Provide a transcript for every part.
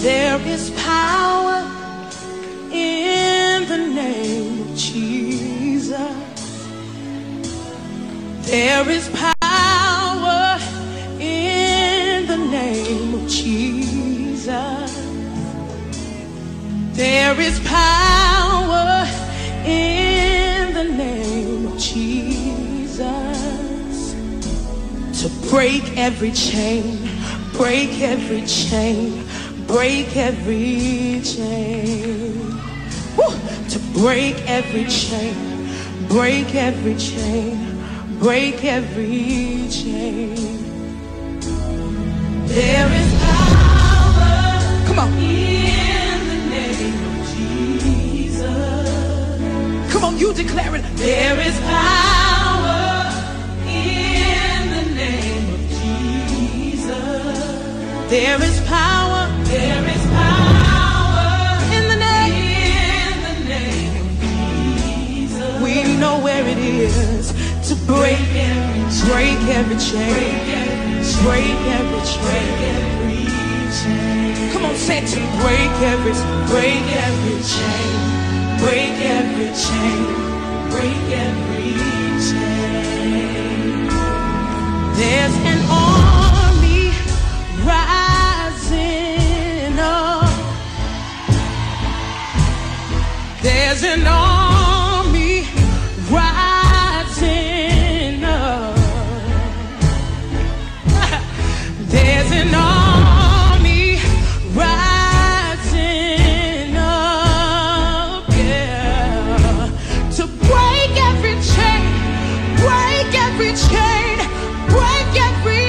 There is power in the name of Jesus. There is power in the name of Jesus. There is power in the name of Jesus to break every chain, break every chain, break every chain. Woo! To break every chain, break every chain, break every chain. There is power, come on, in the name of Jesus. Come on, you declare it. There is power in the name of Jesus. There is power. There is power in the name of Jesus. We know where it is to break every chain, break every chain. Come on, say it to me. Break every chain, break every chain, break every chain. There's an army rising up. There's an army rising up. There's an army rising up, yeah, to break every chain, break every chain, break every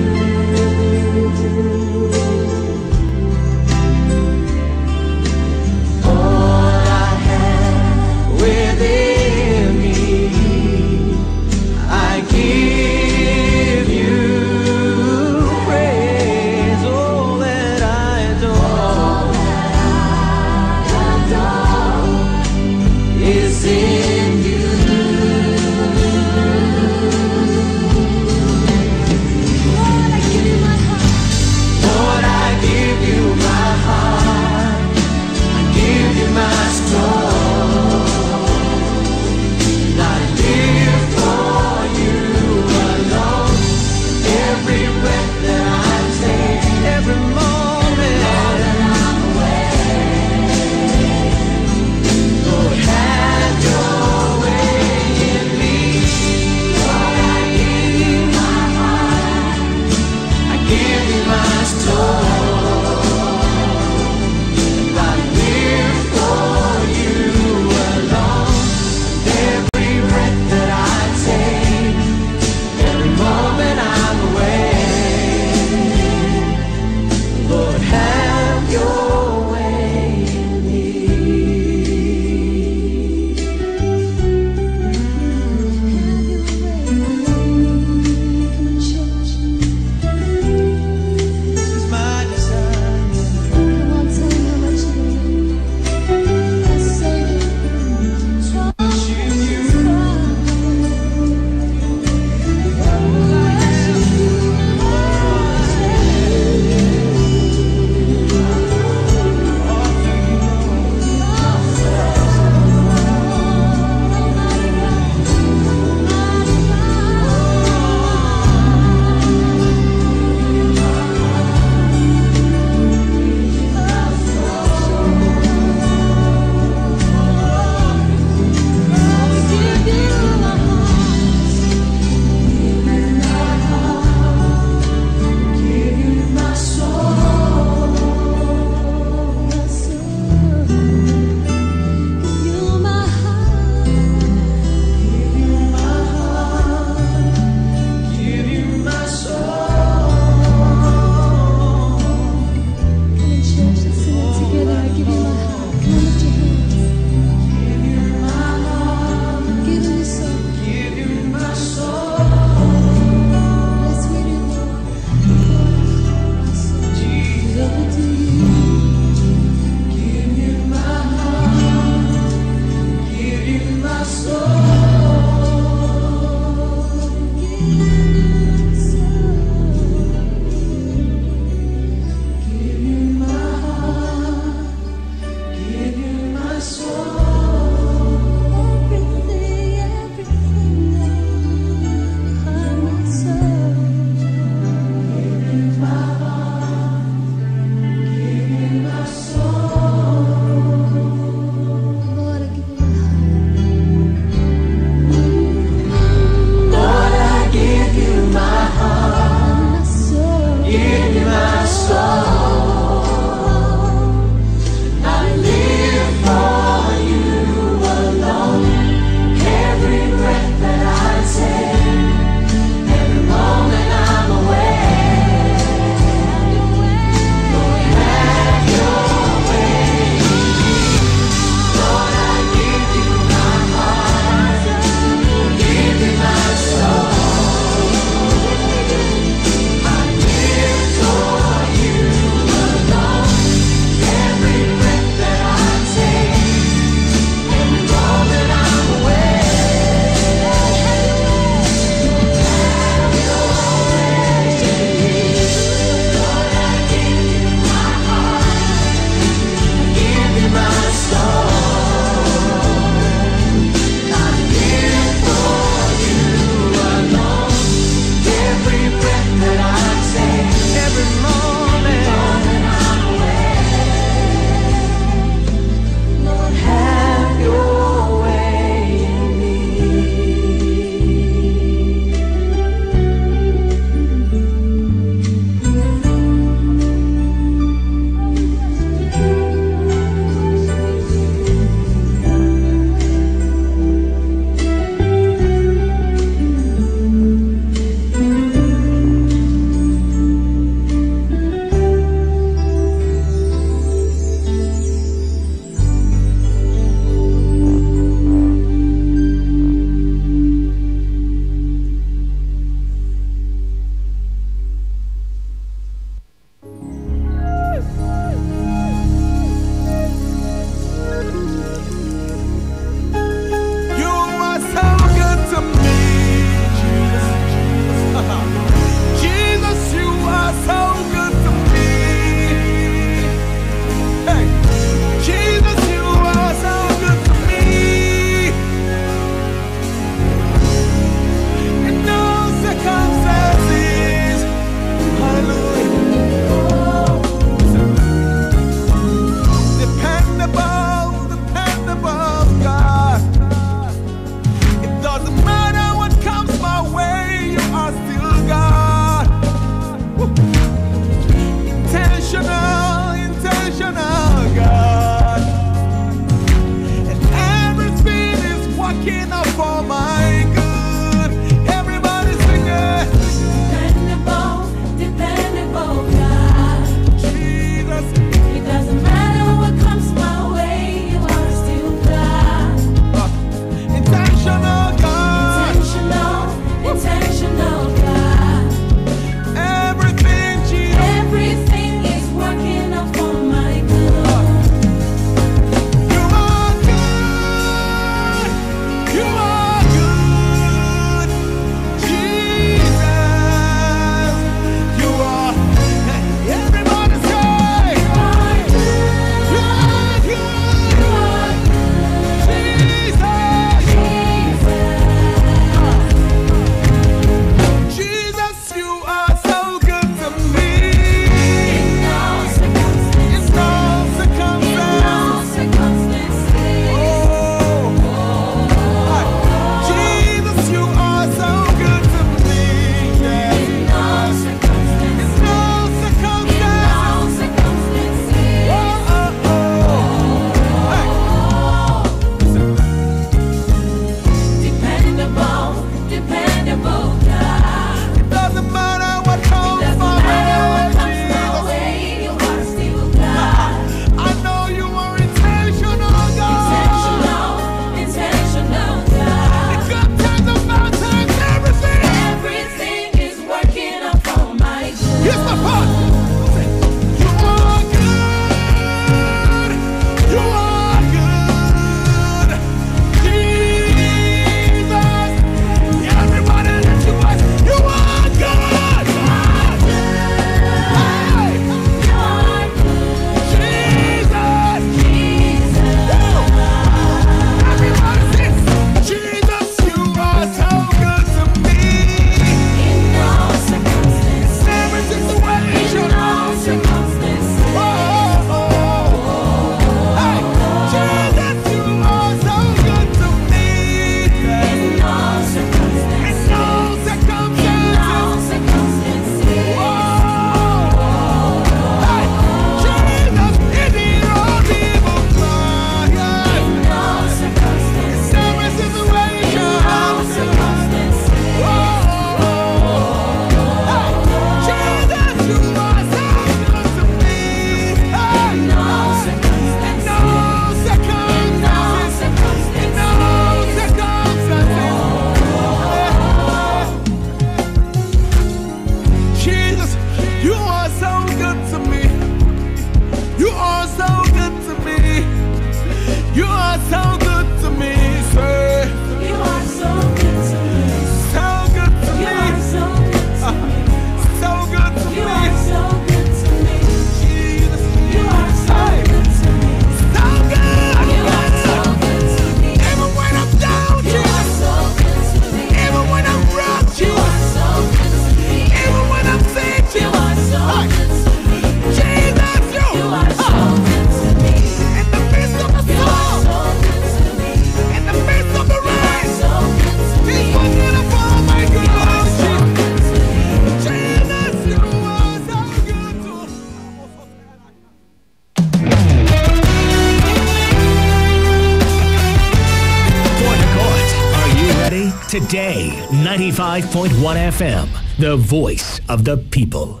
Today 95.1 FM, the voice of the people.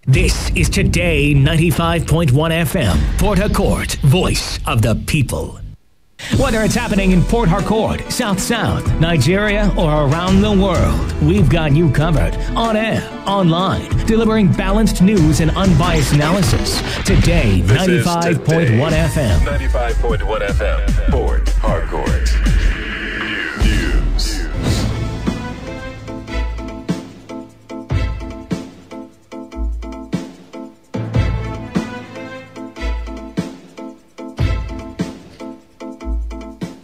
This is Today 95.1 FM, Port Harcourt, voice of the people. Whether it's happening in Port Harcourt, South, Nigeria, or around the world, we've got you covered. On air, online, delivering balanced news and unbiased analysis. Today, 95.1 FM. 95.1 FM, Port Harcourt. News.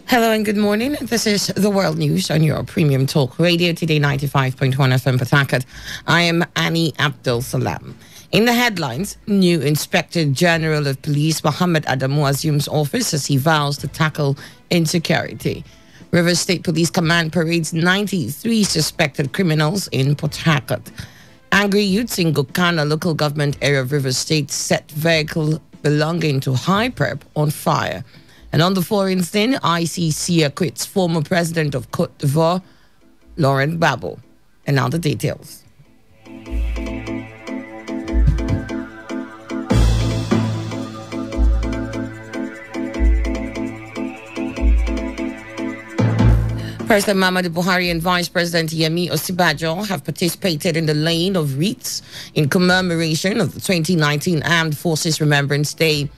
Hello and good morning. This is the World News on your premium talk radio, Today 95.1 FM Port Harcourt. I am Annie Abdul Salam. In the headlines, new Inspector General of Police Mohammed Adamu assumes office as he vows to tackle insecurity. Rivers State Police Command parades 93 suspected criminals in Port Harcourt. Angry youths in Gokana local government area of Rivers State set vehicle belonging to High Prep on fire. And on the foreign scene, ICC acquits former president of Cote d'Ivoire, Laurent Gbagbo. And now the details. President Muhammadu Buhari and Vice President Yemi Osinbajo have participated in the laying of wreaths in commemoration of the 2019 Armed Forces Remembrance Day.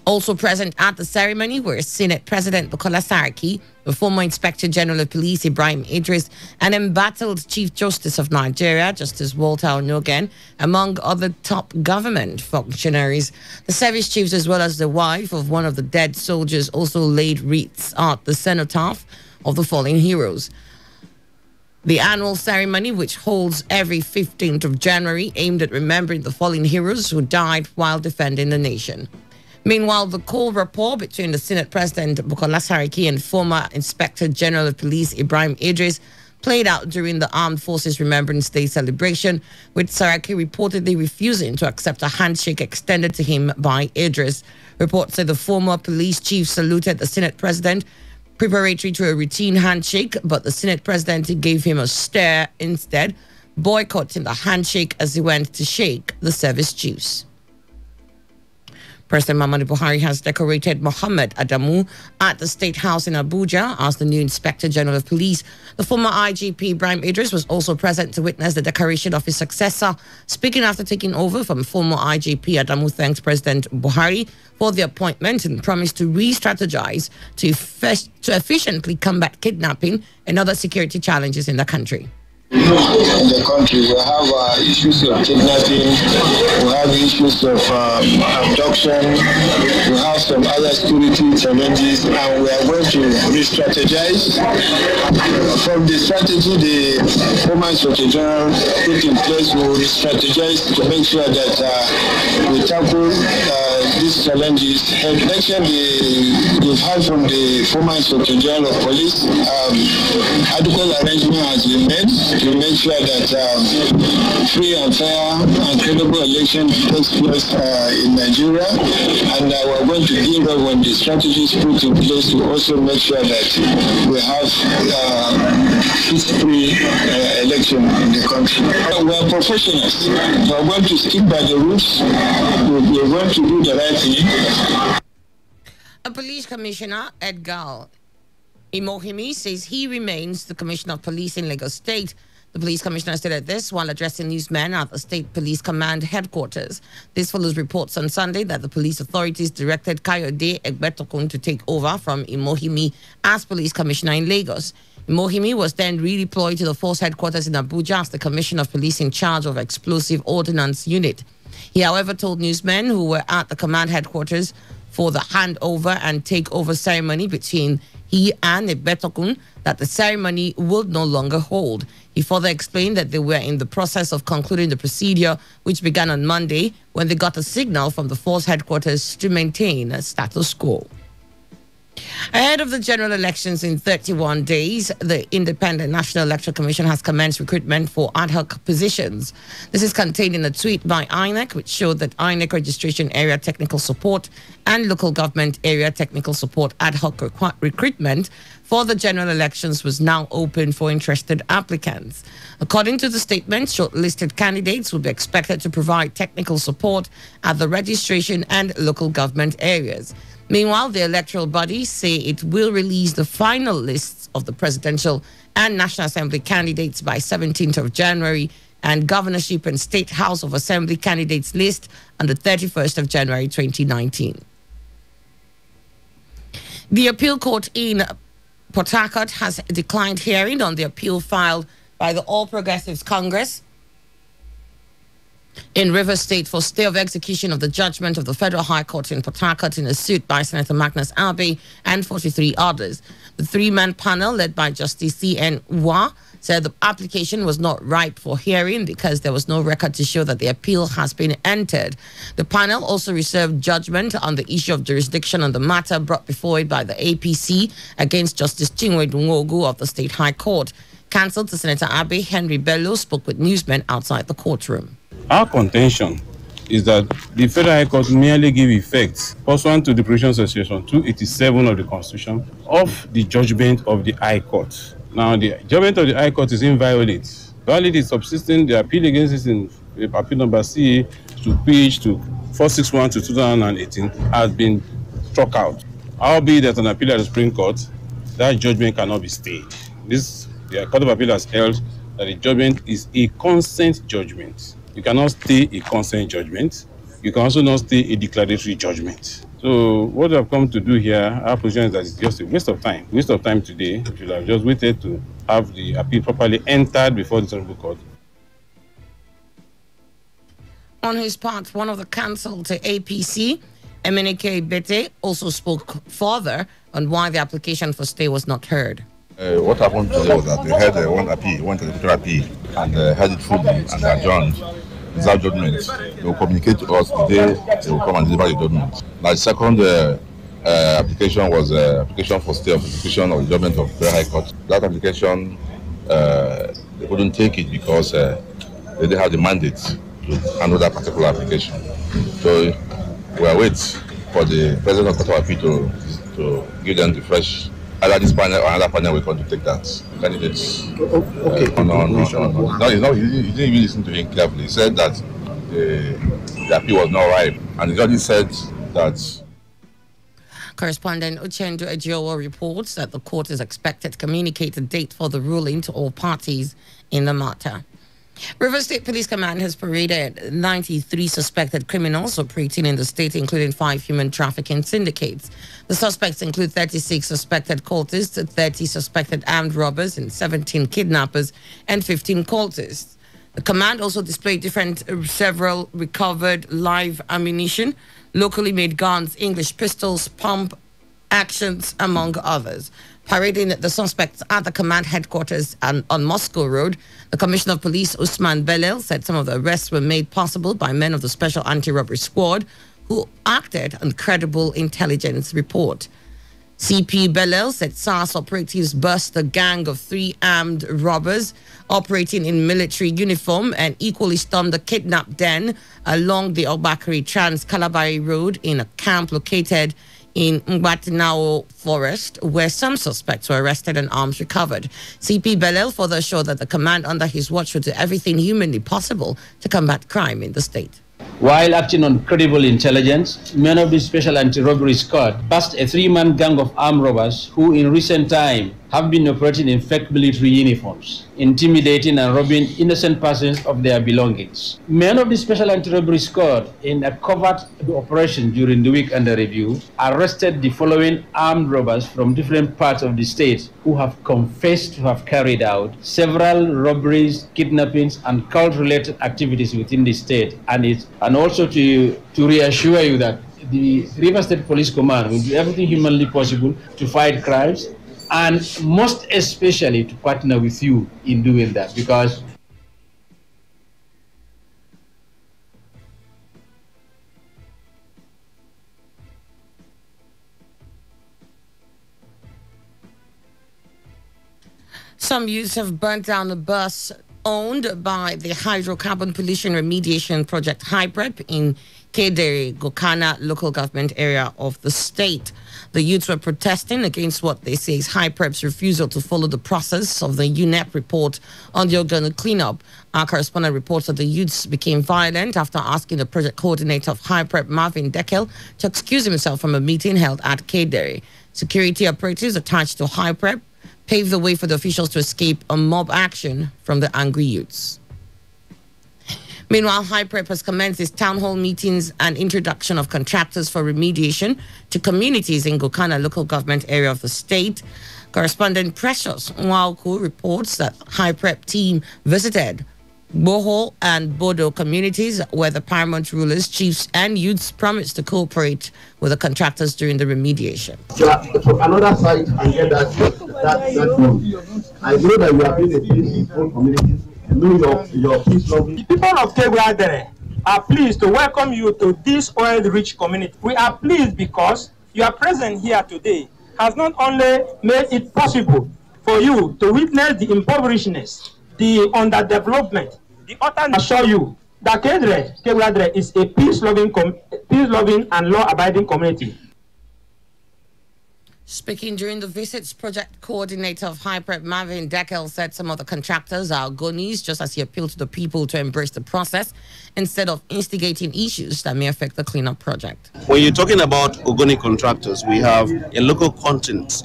Also present at the ceremony were Senate President Bukola Saraki, the former Inspector General of Police Ibrahim Idris, and embattled Chief Justice of Nigeria, Justice Walter Onnoghen, among other top government functionaries. The service chiefs, as well as the wife of one of the dead soldiers, also laid wreaths at the cenotaph of the fallen heroes. The annual ceremony, which holds every 15th of January, aimed at remembering the fallen heroes who died while defending the nation. Meanwhile, the cold rapport between the Senate President Bukola Saraki and former Inspector General of Police Ibrahim Idris played out during the Armed Forces Remembrance Day celebration, with Saraki reportedly refusing to accept a handshake extended to him by Idris. Reports say the former police chief saluted the Senate President preparatory to a routine handshake, but the Senate President gave him a stare instead, boycotting the handshake as he went to shake the service chiefs. President Muhammadu Buhari has decorated Mohammed Adamu at the State House in Abuja as the new Inspector General of Police. The former IGP Ibrahim Idris was also present to witness the decoration of his successor. Speaking after taking over from former IGP, Adamu thanked President Buhari for the appointment and promised to re-strategize to efficiently combat kidnapping and other security challenges in the country. In the country, we have issues of kidnapping, we have issues of abduction, we have some other security challenges, and we are going to re-strategize. From the strategy the former Inspector General put in place, we will re-strategize to make sure that we tackle these challenges. And mentioned we've heard from the former Inspector General of Police, adequate arrangement has been made to make sure that free and fair and credible election takes place in Nigeria, and we're going to deal with the strategies put in place to also make sure that we have peace-free election in the country. We are professionals. We're going to stick by the rules. We're going to do the right thing. A police commissioner, Edgar Imohimi, says he remains the Commissioner of Police in Lagos State. The police commissioner stated this while addressing newsmen at the State Police Command headquarters. This follows reports on Sunday that the police authorities directed Kayode Egbetokun to take over from Imohimi as police commissioner in Lagos. Imohimi was then redeployed to the force headquarters in Abuja as the commissioner of police in charge of explosive ordnance unit. He, however, told newsmen who were at the command headquarters for the handover and takeover ceremony between he and Egbetokun that the ceremony would no longer hold. He further explained that they were in the process of concluding the procedure, which began on Monday when they got a signal from the force headquarters to maintain a status quo. Ahead of the general elections in 31 days, the Independent National Electoral Commission has commenced recruitment for ad hoc positions. This is contained in a tweet by INEC, which showed that INEC Registration Area Technical Support and Local Government Area Technical Support ad hoc recruitment for the general elections was now open for interested applicants. According to the statement, shortlisted candidates will be expected to provide technical support at the registration and local government areas. Meanwhile, the electoral bodies say it will release the final lists of the presidential and National Assembly candidates by 17th of January and governorship and State House of Assembly candidates list on the 31st of January 2019. The appeal court in Port Harcourt has declined hearing on the appeal filed by the All Progressives Congress in Rivers State for stay of execution of the judgment of the Federal High Court in Port Harcourt in a suit by Senator Magnus Abe and 43 others. The three-man panel led by Justice C.N. Wah said the application was not ripe for hearing because there was no record to show that the appeal has been entered. The panel also reserved judgment on the issue of jurisdiction on the matter brought before it by the APC against Justice Chinwe Dunwogu of the State High Court. Counsel to Senator Abe, Henry Bello, spoke with newsmen outside the courtroom. Our contention is that the Federal High Court merely gave effect, pursuant to the Provisions of Section 287 of the Constitution, of the judgment of the High Court. Now, the judgment of the High Court is inviolate. Valid is subsisting, the appeal against it in appeal number CA to page to 461 to 2018 has been struck out. Albeit that an appeal at the Supreme Court, that judgment cannot be stayed. The Court of Appeal has held that the judgment is a consent judgment. You cannot stay a consent judgment. You can also not stay a declaratory judgment. So what we have come to do here, our position is that it's just a waste of time. Waste of time today. We should have just waited to have the appeal properly entered before the Supreme Court. On his part, one of the counsel to APC, Emenike Bete, also spoke further on why the application for stay was not heard. What happened today was that they had one appeal, went to the federal appeal, and had it fully and adjourned without judgment. They will communicate to us the day they will come and deliver the judgment. Now, the second application was application for stay of execution of the judgment of the High Court. That application, they couldn't take it because they didn't have the mandate to handle that particular application. So we are waiting for the President of the Court of Appeal to give them the fresh. Either this panel or another panel will come to take that candidates. Okay. No, he didn't even listen to him carefully. He said that the appeal was not ripe, and the judge said that. Correspondent Uchendu Ejiowo reports that the court is expected to communicate a date for the ruling to all parties in the matter. Rivers State Police Command has paraded 93 suspected criminals operating in the state, including 5 human trafficking syndicates. The suspects include 36 suspected cultists, 30 suspected armed robbers, and 17 kidnappers and 15 cultists. The command also displayed several recovered live ammunition, locally made guns, English pistols, pump actions, among others. Parading the suspects at the command headquarters on Moscow Road, the Commissioner of Police, Usman Belel, said some of the arrests were made possible by men of the Special Anti-Robbery Squad who acted on credible intelligence report. CP Belel said SARS operatives burst a gang of 3 armed robbers operating in military uniform and equally stormed a kidnap den along the Obakari Trans-Kalabari Road in a camp located in Mbatinao Forest, where some suspects were arrested and arms recovered. CP Belel further assured that the command under his watch will do everything humanly possible to combat crime in the state. While acting on credible intelligence, men of the Special Anti-Robbery Squad bust a 3-man gang of armed robbers who in recent time have been operating in fake military uniforms, intimidating and robbing innocent persons of their belongings. Men of the Special Anti-Robbery Squad, in a covert operation during the week under review, arrested the following armed robbers from different parts of the state who have confessed to have carried out several robberies, kidnappings, and cult-related activities within the state. And also to reassure you that the River State Police Command will do everything humanly possible to fight crimes, and most especially to partner with you in doing that, because Some youths have burnt down a bus owned by the Hydrocarbon Pollution Remediation Project HYPREP in Kedere, Gokana local government area of the state. The youths were protesting against what they say is HYPREP's refusal to follow the process of the UNEP report on the organic cleanup. Our correspondent reports that the youths became violent after asking the project coordinator of HYPREP, Marvin Deckel, to excuse himself from a meeting held at Kedere. Security operatives attached to HYPREP paved the way for the officials to escape a mob action from the angry youths. Meanwhile, HYPREP has commenced its town hall meetings and introduction of contractors for remediation to communities in Gokana local government area of the state. Correspondent Precious Nwauku reports that HYPREP team visited Boho and Bodo communities where the paramount rulers, chiefs and youths promised to cooperate with the contractors during the remediation. To another side and get that done. I know that you have been a peaceful community. Know your peace loving. The people of Keguadere are pleased to welcome you to this oil-rich community. We are pleased because your presence here today has not only made it possible for you to witness the impoverishedness, the underdevelopment, the utter assure you that Keguadere is a peace-loving and law-abiding community. Speaking during the visits, project coordinator of HYPREP, Marvin Deckel, said some of the contractors are Ogonis, just as he appealed to the people to embrace the process instead of instigating issues that may affect the cleanup project. When you're talking about Ogoni contractors, we have a local content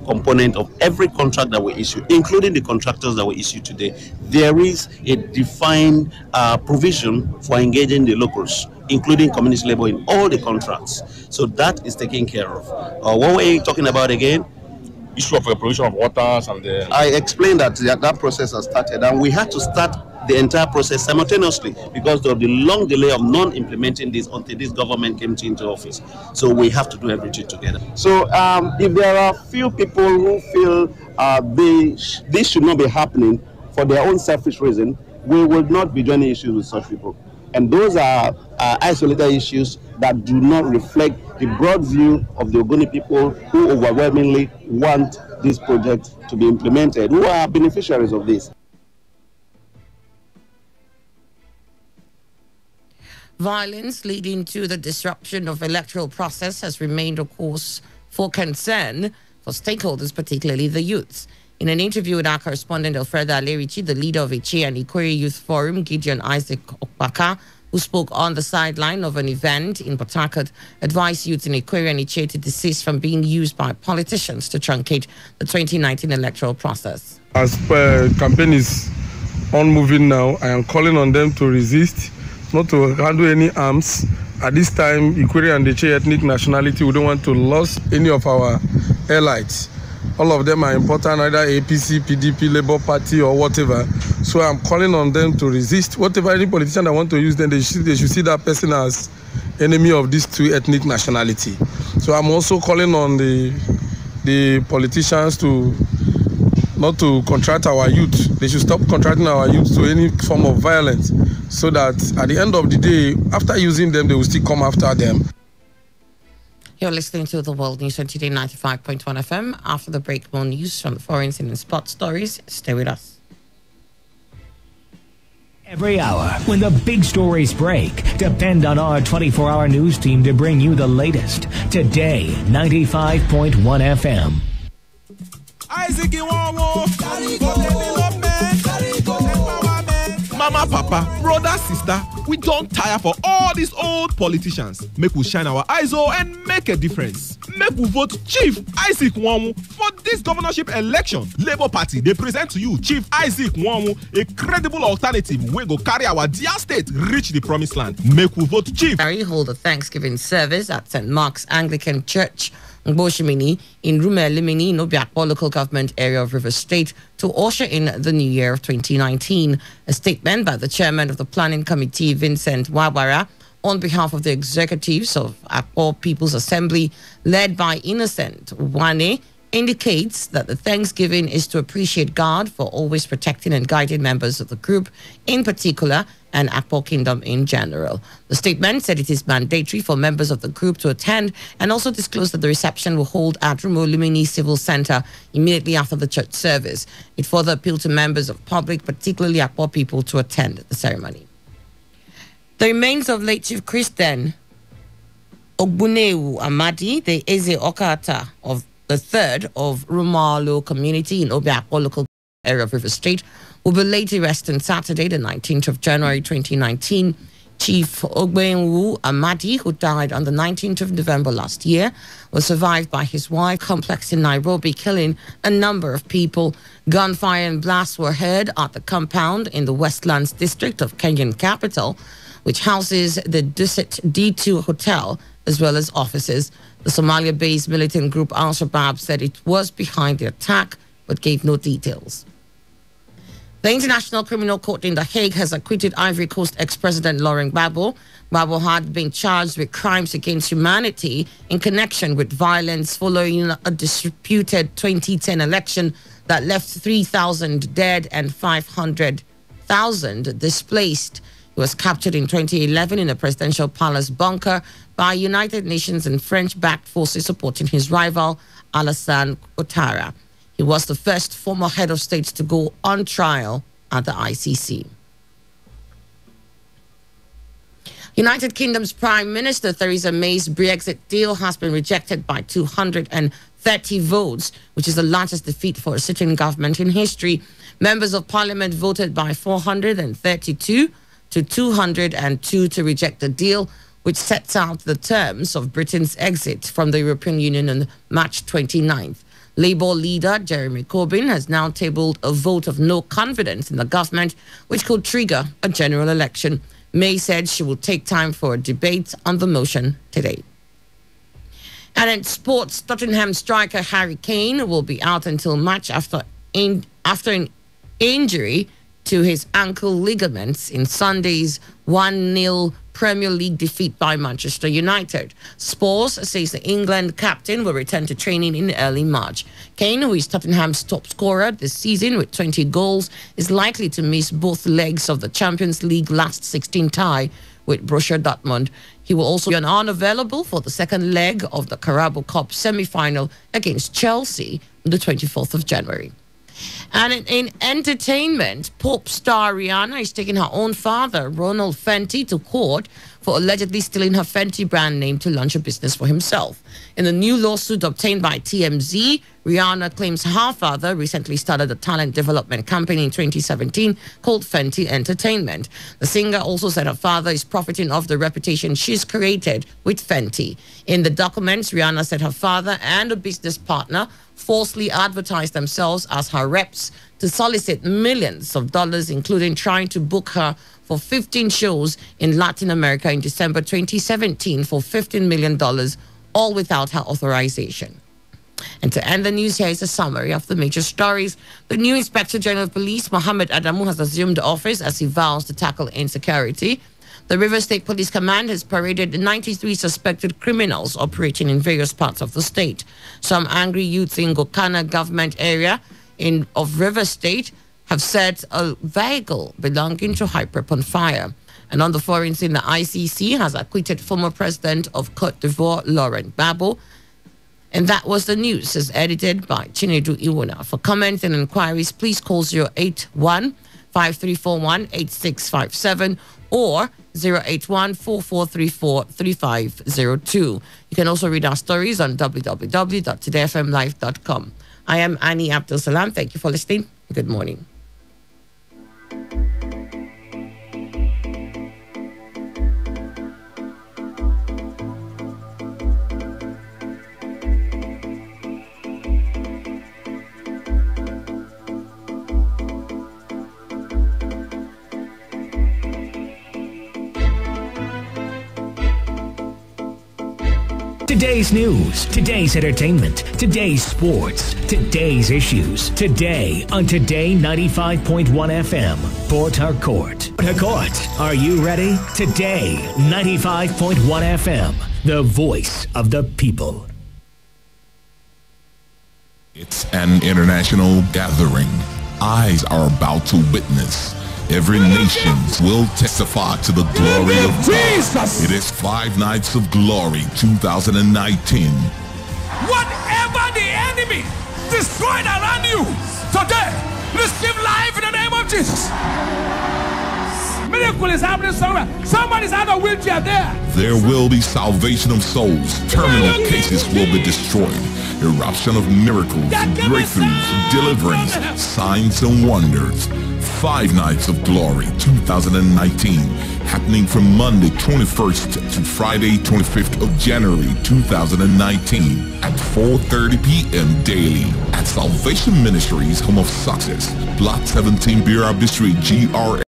component of every contract that we issue, including the contractors that we issue today. There is a defined provision for engaging the locals, including community labor in all the contracts. So that is taken care of. What were you talking about again? Issue of the provision of waters and the... I explained that process has started, and we had to start the entire process simultaneously because of the long delay of non-implementing this until this government came into office. So we have to do everything together. So if there are few people who feel this should not be happening for their own selfish reason, we will not be joining issues with such people. And those are isolated issues that do not reflect the broad view of the Ogoni people who overwhelmingly want this project to be implemented, who are beneficiaries of this. Violence leading to the disruption of electoral process has remained a cause for concern for stakeholders, particularly the youths. In an interview with our correspondent Alfredo Alerici, the leader of Ichi and Ikori Youth Forum, Gideon Isaac Okpaka, who spoke on the sideline of an event in Port Harcourt, advised youths in Ikori and Ichi to desist from being used by politicians to truncate the 2019 electoral process. As campaign is on moving now, I am calling on them to resist, not to handle any arms. At this time, Ikori and Ichi ethnic nationality, we don't want to lose any of our allies. All of them are important, either APC, PDP, Labour Party, or whatever. So I'm calling on them to resist. Whatever any politician that want to use them, they should see that person as enemy of these two ethnic nationality. So I'm also calling on the politicians to not to contract our youth. They should stop contracting our youth to any form of violence, so that at the end of the day, after using them, they will still come after them. You're listening to The World News on Today 95.1 FM. After the break, more news from the foreign and sports stories. Stay with us. Every hour, when the big stories break, depend on our 24-hour news team to bring you the latest. Today 95.1 FM. Isaac Mama, Papa, brother, sister, we don't tire for all these old politicians. Make we shine our eyes and make a difference. Make we vote Chief Isaac Nwamu for this governorship election. Labour Party, they present to you Chief Isaac Nwamu, a credible alternative. We go carry our dear state reach the promised land. Make we vote Chief. Harry hold a Thanksgiving service at St. Mark's Anglican Church, Ngboshimini, in Rumelimini, in Obiakpo local government area of Rivers State, to usher in the new year of 2019. A statement by the chairman of the planning committee, Vincent Wabara, on behalf of the executives of Akpo People's Assembly, led by Innocent Wane, indicates that the Thanksgiving is to appreciate God for always protecting and guiding members of the group, in particular, and Akpo Kingdom in general. The statement said it is mandatory for members of the group to attend and also disclosed that the reception will hold at Rumo Lumini Civil Center immediately after the church service. It further appealed to members of public, particularly Akpo people, to attend the ceremony. The remains of late Chief Christian Ogbuneu Amadi, the Eze Okata of the third of Rumalo community in Obiakpo local area of River State, will be laid rest on Saturday, the 19th of January 2019. Chief Ogbuneu Amadi, who died on the 19th of November last year, was survived by his wife. Complex in Nairobi, killing a number of people. Gunfire and blasts were heard at the compound in the Westlands district of Kenyan capital, which houses the Dusit D2 Hotel, as well as offices. The Somalia-based militant group Al-Shabaab said it was behind the attack, but gave no details. The International Criminal Court in The Hague has acquitted Ivory Coast ex-president Laurent Gbagbo. Gbagbo had been charged with crimes against humanity in connection with violence following a disputed 2010 election that left 3,000 dead and 500,000 displaced. He was captured in 2011 in a presidential palace bunker by United Nations and French-backed forces supporting his rival, Alassane Ouattara. He was the first former head of state to go on trial at the ICC. United Kingdom's Prime Minister Theresa May's Brexit deal has been rejected by 230 votes, which is the largest defeat for a sitting government in history. Members of Parliament voted by 432 to 202 to reject the deal, which sets out the terms of Britain's exit from the European Union on March 29th. Labour leader Jeremy Corbyn has now tabled a vote of no confidence in the government, which could trigger a general election. May said she will take time for a debate on the motion today. And in sports, Tottenham striker Harry Kane will be out until March after an injury to his ankle ligaments in Sunday's 1-0 Premier League defeat by Manchester United. Spurs says the England captain will return to training in early March. Kane, who is Tottenham's top scorer this season with 20 goals, is likely to miss both legs of the Champions League last 16 tie with Borussia Dortmund. He will also be unavailable for the second leg of the Carabao Cup semi-final against Chelsea on the 24th of January. And in entertainment, pop star Rihanna is taking her own father, Ronald Fenty, to court for allegedly stealing her Fenty brand name to launch a business for himself. In a new lawsuit obtained by TMZ, Rihanna claims her father recently started a talent development company in 2017 called Fenty Entertainment. The singer also said her father is profiting off the reputation she's created with Fenty. In the documents, Rihanna said her father and a business partner falsely advertised themselves as her reps to solicit millions of dollars, including trying to book her for 15 shows in Latin America in December 2017 for $15 million, all without her authorization. And to end the news, here is a summary of the major stories. The new Inspector General of Police, Mohammed Adamu, has assumed office as he vows to tackle insecurity. The River State Police Command has paraded 93 suspected criminals operating in various parts of the state. Some angry youths in Gokana government area of River State have set a vehicle belonging to Hyprep on fire. And on the foreign scene, the ICC has acquitted former president of Cote d'Ivoire, Laurent Gbagbo. And that was the news, as edited by Chinedu Iwona. For comments and inquiries, please call 081-5341-8657 or 081-4434-3502. You can also read our stories on www.todayfmlive.com. I am Annie Abdul Salam. Thank you for listening. Good morning. Today's news, today's entertainment, today's sports, today's issues. Today on Today 95.1 FM, Port Harcourt. Port Harcourt, are you ready? Today 95.1 FM, the voice of the people. It's an international gathering. Eyes are about to witness Every nation will testify to the glory of God. It is 5 Nights of Glory 2019. Whatever the enemy destroyed around you, today, receive life in the name of Jesus. Miracle is happening somewhere. Somebody's out of a wheelchair there. There will be salvation of souls. Terminal cases will be destroyed. Eruption of miracles, breakthroughs, deliverance, signs and wonders. 5 Nights of Glory 2019, happening from Monday 21st to Friday 25th of January 2019 at 4:30 p.m. daily at Salvation Ministries, Home of Success, Block 17, BRB Street, GRA,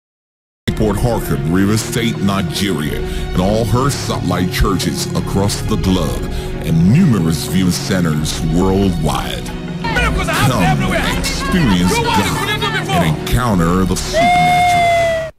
Port Harcourt, River State, Nigeria, and all her satellite churches across the globe and numerous viewing centers worldwide. Come experience God and encounter the supernatural.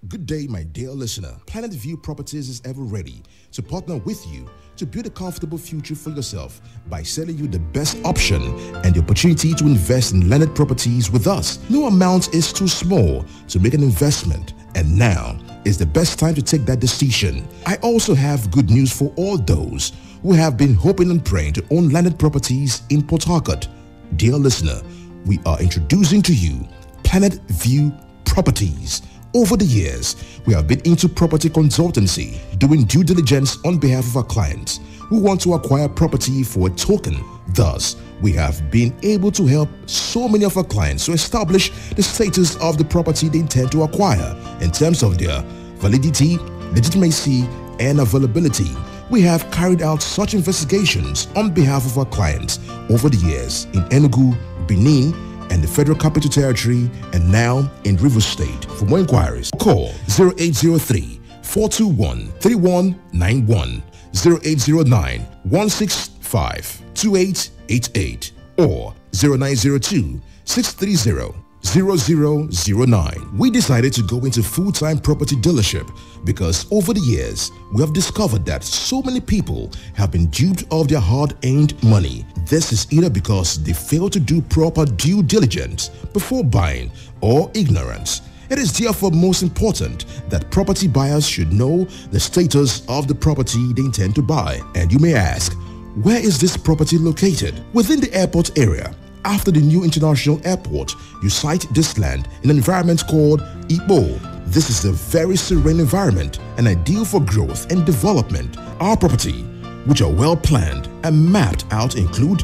Good day, my dear listener. Planet View Properties is ever ready to partner with you to build a comfortable future for yourself by selling you the best option and the opportunity to invest in landed properties with us. No amount is too small to make an investment, and now is the best time to take that decision. I also have good news for all those who have been hoping and praying to own landed properties in Port Harcourt. Dear listener, we are introducing to you Planet View Properties. Over the years, we have been into property consultancy, doing due diligence on behalf of our clients who want to acquire property for a token. Thus, we have been able to help so many of our clients to establish the status of the property they intend to acquire in terms of their validity, legitimacy, and availability. We have carried out such investigations on behalf of our clients over the years in Enugu, Benin, and the Federal Capital Territory, and now in River State. For more inquiries, call 0803-421-3191, 0809-165-2888, or 0902-630-0009. We decided to go into full-time property dealership because over the years, we have discovered that so many people have been duped of their hard-earned money. This is either because they failed to do proper due diligence before buying or ignorance. It is therefore most important that property buyers should know the status of the property they intend to buy. And you may ask, where is this property located? Within the airport area. After the new international airport, you sight this land in an environment called Igbo. This is a very serene environment and ideal for growth and development. Our property, which are well planned and mapped out, include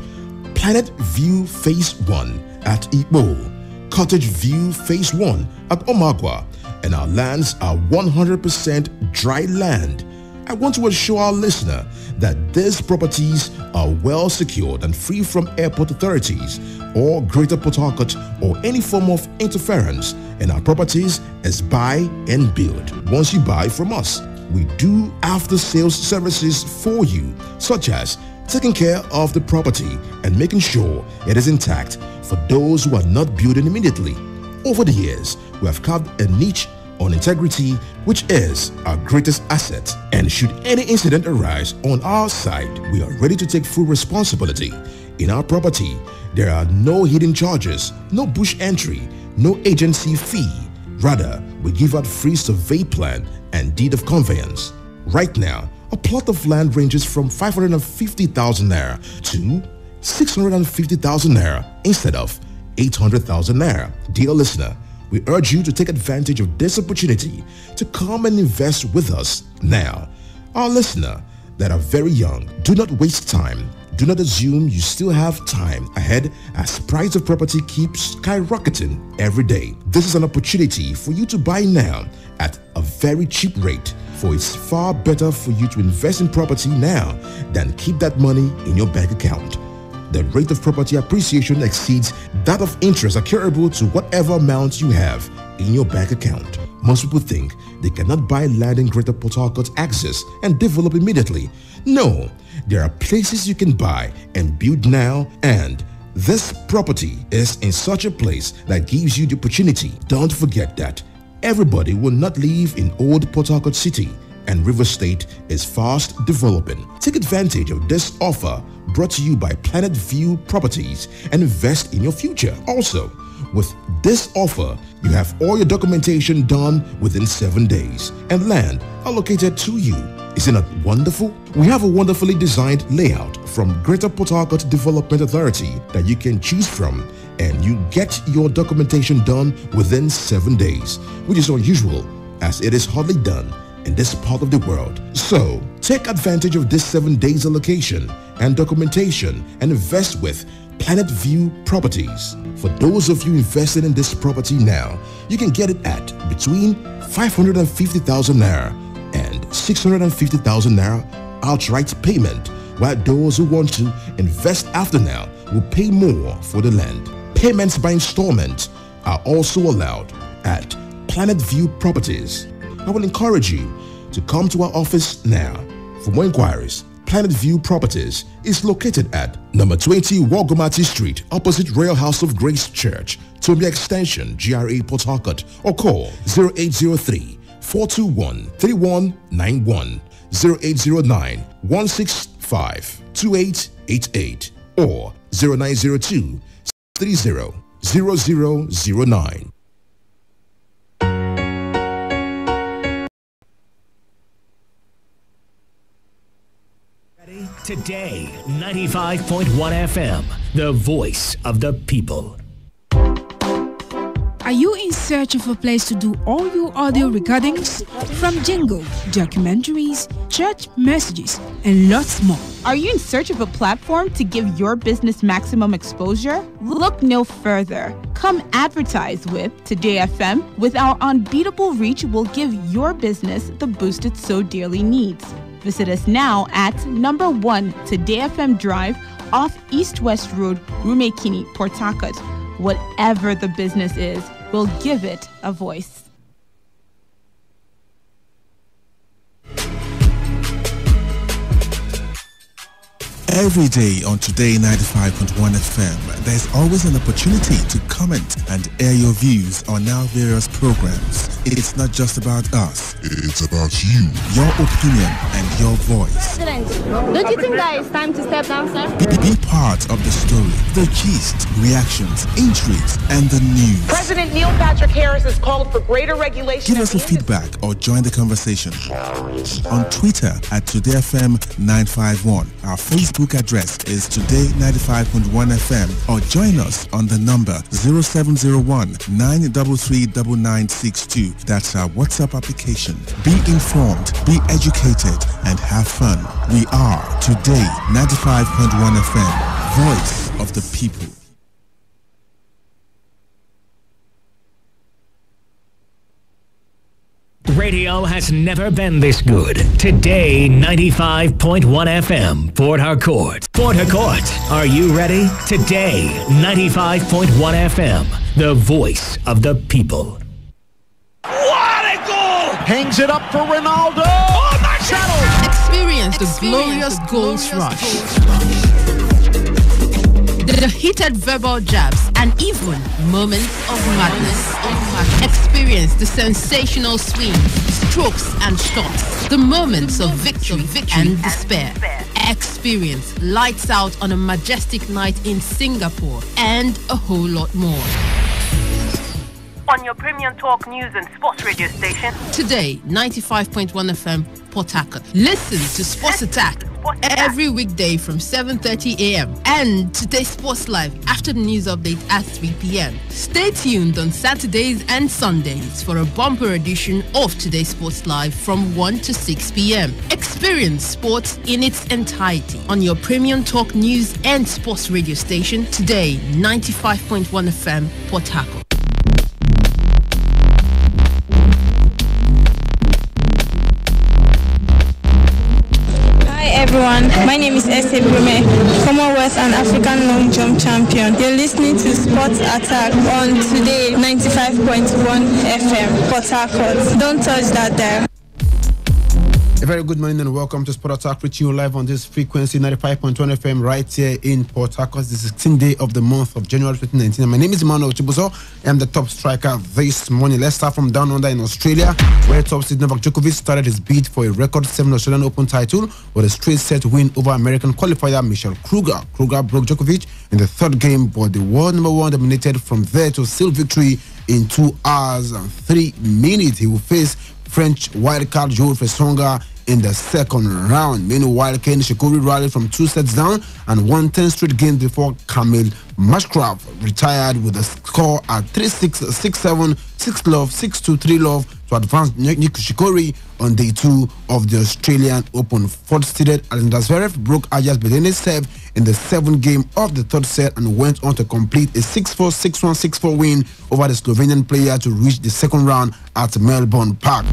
Planet View Phase 1 at Igbo, Cottage View Phase 1 at Omagwa, and our lands are 100% dry land. I want to assure our listener that these properties are well secured and free from airport authorities or Greater Port Harcourt or any form of interference, and our properties is buy and build. Once you buy from us, we do after-sales services for you, such as taking care of the property and making sure it is intact for those who are not building immediately. Over the years, we have carved a niche on integrity, which is our greatest asset. And should any incident arise on our side, we are ready to take full responsibility. In our property, there are no hidden charges, no bush entry, no agency fee. Rather, we give out free survey plan and deed of conveyance. Right now, a plot of land ranges from 550,000 naira to 650,000 naira instead of 800,000 naira. Dear listener, we urge you to take advantage of this opportunity to come and invest with us now. Our listener that are very young, do not waste time. Do not assume you still have time ahead as price of property keeps skyrocketing every day. This is an opportunity for you to buy now at a very cheap rate, for it's far better for you to invest in property now than keep that money in your bank account. The rate of property appreciation exceeds that of interest accruable to whatever amount you have in your bank account. Most people think they cannot buy land in Greater Port Harcourt access and develop immediately. No, there are places you can buy and build now, and this property is in such a place that gives you the opportunity. Don't forget that everybody will not live in old Port Harcourt City, and River State is fast developing. Take advantage of this offer brought to you by Planet View Properties and invest in your future. Also, With this offer, you have all your documentation done within 7 days and land allocated to you. Isn't that wonderful? We have a wonderfully designed layout from Greater Port Harcourt Development Authority that you can choose from, and you get your documentation done within 7 days, which is unusual as it is hardly done in this part of the world. So take advantage of this 7 days allocation and documentation and invest with Planet View Properties. For those of you invested in this property now, you can get it at between 550,000 naira and 650,000 naira outright payment, while those who want to invest after now will pay more for the land. Payments by installment are also allowed at Planet View Properties. I will encourage you to come to our office now. For more inquiries, Planet View Properties is located at number 20 Wagomati Street, opposite Royal House of Grace Church, Tombia Extension, GRA Port Harcourt, or call 0803 421 3191, 0809 165 2888, or 0902 30 0009. Today, 95.1 FM, the voice of the people. Are you in search of a place to do all your audio recordings? From jingle, documentaries, church messages, and lots more. Are you in search of a platform to give your business maximum exposure? Look no further. Come advertise with Today FM. With our unbeatable reach, we'll give your business the boost it so dearly needs. Visit us now at number 1 Today FM Drive off East West Road, Rumekini, Port Harcourt. Whatever the business is, we'll give it a voice. Every day on Today 95.1 FM, there's always an opportunity to comment and air your views on our various programs. It's not just about us. It's about you, your opinion, and your voice. President, don't you think that it's time to step down, sir? Be part of the story, the gist, reactions, intrigues, and the news. President Neil Patrick Harris has called for greater regulation. Give us a feedback or join the conversation on Twitter at TodayFM951. Our Facebook address is Today95.1 FM, or join us on the number 0701 933 9962. That's our WhatsApp application. Be informed, be educated, and have fun. We are Today 95.1 FM, voice of the people. Radio has never been this good. Today, 95.1 FM, Port Harcourt. Port Harcourt, are you ready? Today, 95.1 FM, the voice of the people. What a goal! Hangs it up for Ronaldo. Oh my God! Experience the glorious goals rush. The heated verbal jabs and even moments of madness. Experience the sensational swings, strokes and shots, the moments of victory and despair. Experience lights out on a majestic night in Singapore and a whole lot more. On your premium talk news and sports radio station. Today, 95.1 FM, Port Harcourt. Listen to Sports Attack every weekday from 7:30 a.m. and Today Sports Live after the news update at 3 p.m. Stay tuned on Saturdays and Sundays for a bumper edition of Today Sports Live from 1 to 6 p.m. Experience sports in its entirety on your premium talk news and sports radio station. Today, 95.1 FM, Port Harcourt. Everyone, my name is Ese Brume, Commonwealth and African long jump champion. You're listening to Sports Attack on Today 95.1 FM, Port Harcourt. Don't touch that dial. A very good morning and welcome to Sport Attack, reaching you live on this frequency 95.1 FM right here in Port Harcourt. The 16th day of the month of January 2019. My name is Emmanuel Chibuzo. I am the top striker this morning. Let's start from down under in Australia, where top seed Novak Djokovic started his bid for a record 7 Australian Open title with a straight set win over American qualifier Michelle Kruger. Kruger broke Djokovic in the third game, but the world number one dominated from there to seal victory in 2 hours and 3 minutes. He will face French wildcard Joel Fessonga in the second round. Meanwhile, Ken Nishikori rallied from 2 sets down and won 10 straight games before Kamil Mashkraf retired with a score at 3-6, 6-7, 6-love, 6-2, 3-love to advance Nishikori on day 2 of the Australian Open. Fourth-seeded Alexander Zverev broke Ajax Bedene's serve in the 7th game of the third set and went on to complete a 6-4, 6-1, 6-4 win over the Slovenian player to reach the second round at Melbourne Park.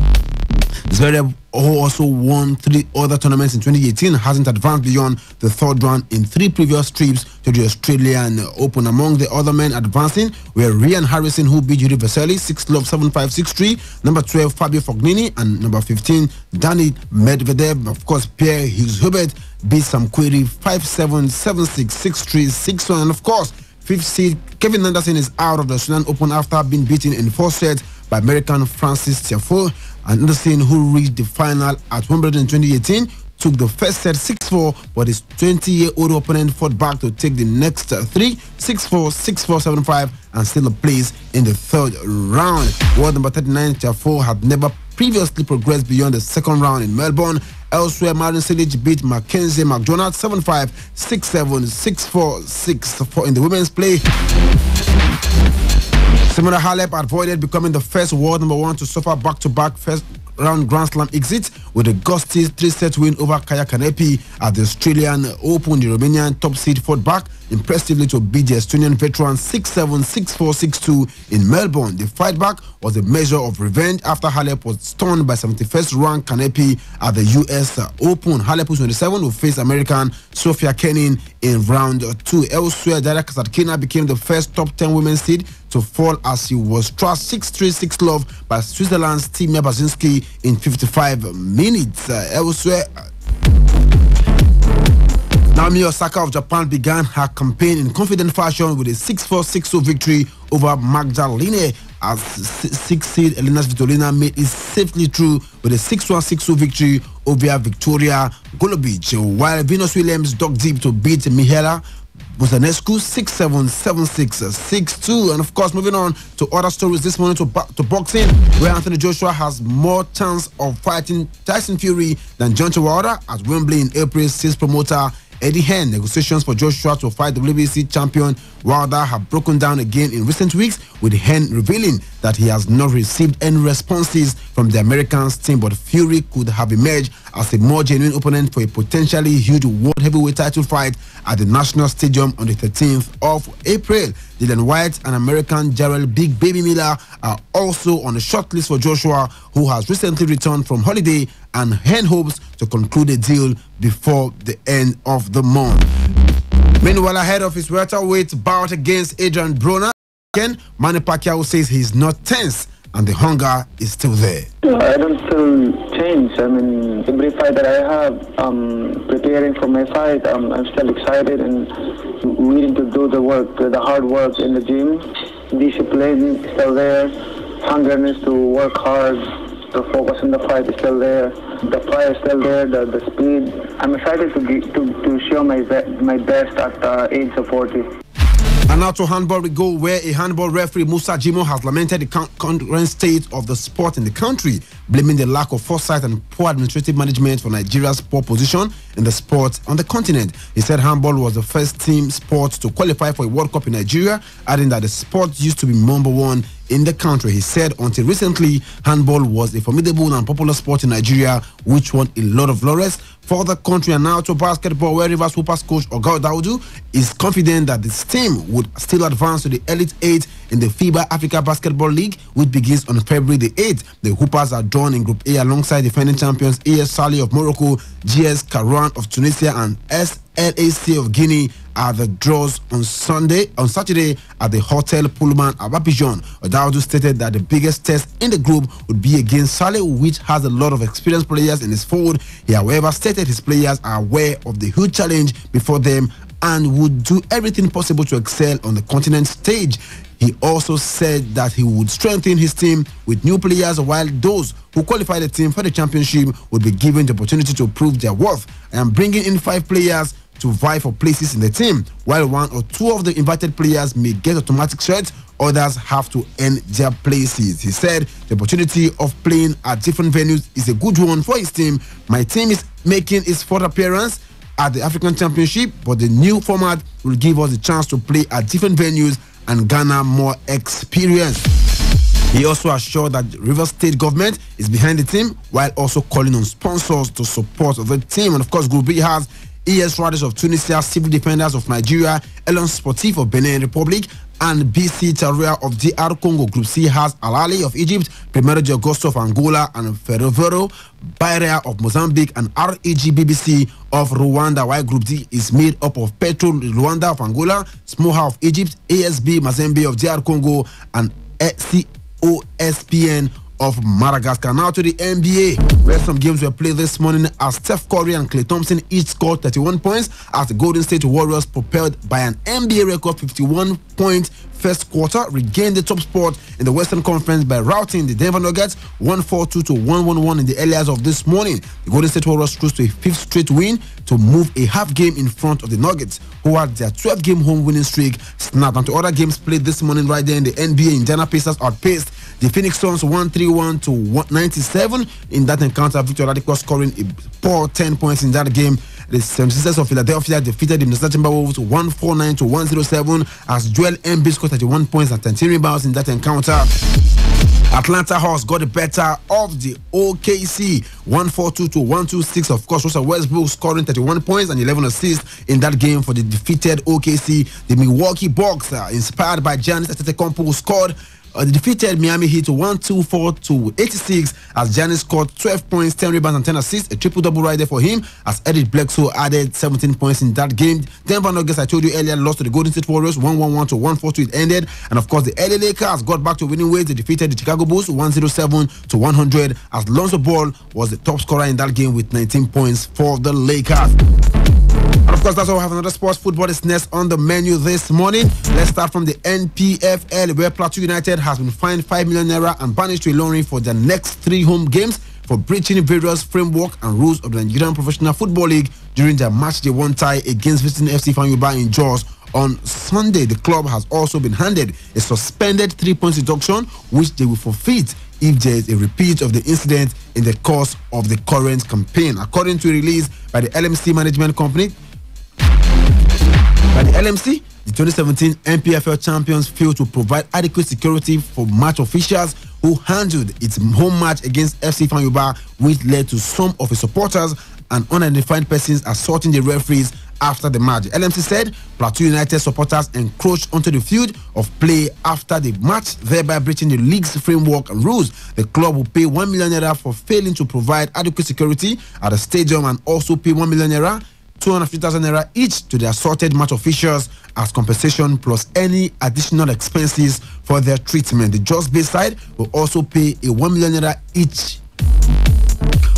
Zverev, who also won 3 other tournaments in 2018, hasn't advanced beyond the third round in 3 previous trips to the Australian Open. Among the other men advancing were Ryan Harrison, who beat Yuri Vesely 6-love, 7-5, 6-3, number 12 Fabio Fognini, and number 15 Dani Medvedev. Of course, Pierre Hughes-Hubert beat Sam Querrey 5-7, 7-6, 6-3, 6-1, and of course, 5th seed Kevin Anderson is out of the Australian Open after being beaten in 4 sets by American Francis Tiafoe. And Anderson, who reached the final at Wimbledon in 2018, took the first set 6-4, but his 20-year-old opponent fought back to take the next 3, 6-4, 6-4, 7-5, and still a place in the third round. World number 39 Tiafoe had never previously progressed beyond the second round in Melbourne. Elsewhere, Marin Cilic beat Mackenzie McDonald 7-5, 6-7, 6-4, 6-4 in the women's play. Simona Halep avoided becoming the first world number 1 to suffer back-to-back first round Grand Slam exit with a gusty 3-set win over Kaya Kanepi at the Australian Open. The Romanian top seed fought back impressively to beat the Estonian veteran 6-7, 6-4, 6-2 in Melbourne. The fight back was a measure of revenge after Halep was stunned by 71st ranked Kanepi at the US Open. Halep, who's 27, will face American Sofia Kenin in round 2. Elsewhere, Daria Kasatkina became the first top 10 women's seed to fall as he was thrashed 6-3, 6-love by Switzerland's Timea Basinski in 55 minutes. Elsewhere, Naomi Osaka of Japan began her campaign in confident fashion with a 6-4, 6-2 victory over Magdalene as 6th seed Elena Svitolina made it safely through with a 6-1, 6-2 victory over Victoria Golubic, while Venus Williams dug deep to beat Mihaela Buzanescu 6-7, 7-6, 6-2. And of course, moving on to other stories this morning to boxing, where Anthony Joshua has more chance of fighting Tyson Fury than John Wilder at Wembley in April, says promoter Eddie Hearn. Negotiations for Joshua to fight WBC champion Wilder have broken down again in recent weeks, with Hearn revealing that he has not received any responses from the Americans team, but Fury could have emerged as a more genuine opponent for a potentially huge world heavyweight title fight at the National Stadium on the 13th of April. Dylan White and American Jarrell Big Baby Miller are also on the short list for Joshua, who has recently returned from holiday, and Hearn hopes to conclude a deal before the end of the month. Meanwhile, ahead of his welterweight bout against Adrian Broner, Manny Pacquiao says he's not tense and the hunger is still there. I don't feel changed. I mean, every fight that I have, I'm preparing for my fight. I'm still excited and willing to do the work, the hard work in the gym. Discipline is still there. Hungerness to work hard, to focus on the fight is still there. The fire is still there, the speed. I'm excited to show my best at the age of 40. And now to handball we go, where a handball referee, Musa Jimo, has lamented the current state of the sport in the country, blaming the lack of foresight and poor administrative management for Nigeria's poor position in the sport on the continent. He said handball was the first team sport to qualify for a World Cup in Nigeria, adding that the sport used to be number 1 in the country. He said until recently, handball was a formidable and popular sport in Nigeria, which won a lot of laurels for the country. And now to basketball, where Rivers Hoopers coach Oga Daudu is confident that this team would still advance to the Elite 8 in the FIBA Africa Basketball League, which begins on February the 8th. The Hoopers are drawn in Group A alongside defending champions AS Sali of Morocco, GS Karouan of Tunisia, and SLAC of Guinea at the draws on Saturday at the Hotel Pullman Abidjan. Odaodu stated that the biggest test in the group would be against Saleh, which has a lot of experienced players in his fold. He, however, stated his players are aware of the huge challenge before them and would do everything possible to excel on the continent stage. He also said that he would strengthen his team with new players, while those who qualify the team for the championship would be given the opportunity to prove their worth, and bringing in 5 players to vie for places in the team. While 1 or 2 of the invited players may get automatic shirts, others have to earn their places. He said the opportunity of playing at different venues is a good one for his team. My team is making its 4th appearance at the African Championship, but the new format will give us the chance to play at different venues and garner more experience. He also assured that the Rivers State government is behind the team, while also calling on sponsors to support the team. And of course, Group B has ES Riders of Tunisia, Civil Defenders of Nigeria, Elon Sportif of Benin Republic, and BC Terroir of DR Congo. Group C has Al Ahly of Egypt, Primeiro de Agosto of Angola, and Ferroviário Bahia of Mozambique, and RAG BBC of Rwanda. While Group D is made up of Petro Rwanda of Angola, Smoha of Egypt, ASB Mazembe of DR Congo, and COSPN of Madagascar. Now to the NBA, where some games were played this morning as Steph Curry and Klay Thompson each scored 31 points as the Golden State Warriors, propelled by an NBA record 51-point first quarter, regained the top spot in the Western Conference by routing the Denver Nuggets 142 to 111 in the early hours of this morning. The Golden State Warriors cruised to a 5th straight win to move a half game in front of the Nuggets, who had their 12-game home winning streak snapped. And to other games played this morning right there in the NBA, Indiana Pacers outpaced the Phoenix Suns 131 to 197 in that encounter. Victor Oladipo scoring a poor 10 points in that game. The 76ers of Philadelphia defeated the Minnesota Timberwolves 149 to 107 as Joel Embiid scored 31 points and 10 rebounds in that encounter. Atlanta Hawks got the better of the OKC 142 to 126. Of course, Russell Westbrook scoring 31 points and 11 assists in that game for the defeated OKC. The Milwaukee Bucks, inspired by Giannis Antetokounmpo, scored the defeated Miami Heat 124 to 86 as Giannis scored 12 points, 10 rebounds, and 10 assists, a triple-double right there for him as Eric Bledsoe added 17 points in that game. Denver Nuggets, I told you earlier, lost to the Golden State Warriors 111 to 142. It ended, and of course the LA Lakers got back to winning ways. They defeated the Chicago Bulls 107 to 100 as Lonzo Ball was the top scorer in that game with 19 points for the Lakers. And of course, that's all we have. Another sports football is next on the menu this morning. Let's start from the NPFL, where Plateau United has been fined 5 million naira and banished to Ilorin for their next 3 home games for breaching various framework and rules of the Nigerian Professional Football League during their match day 1 tie against visiting FC Fanyuba in Jos on Sunday. The club has also been handed a suspended 3-point deduction, which they will forfeit if there is a repeat of the incident in the course of the current campaign. According to a release by the LMC Management Company, the 2017 NPFL champions failed to provide adequate security for match officials who handled its home match against FC Fanyuba, which led to some of its supporters and unidentified persons assaulting the referees after the match. LMC said Plateau United supporters encroached onto the field of play after the match, thereby breaching the league's framework and rules. The club will pay 1 million naira for failing to provide adequate security at the stadium and also pay 1 million naira, 250,000 naira each to the assaulted match officials as compensation plus any additional expenses for their treatment. The Just Bay side will also pay a 1 million naira each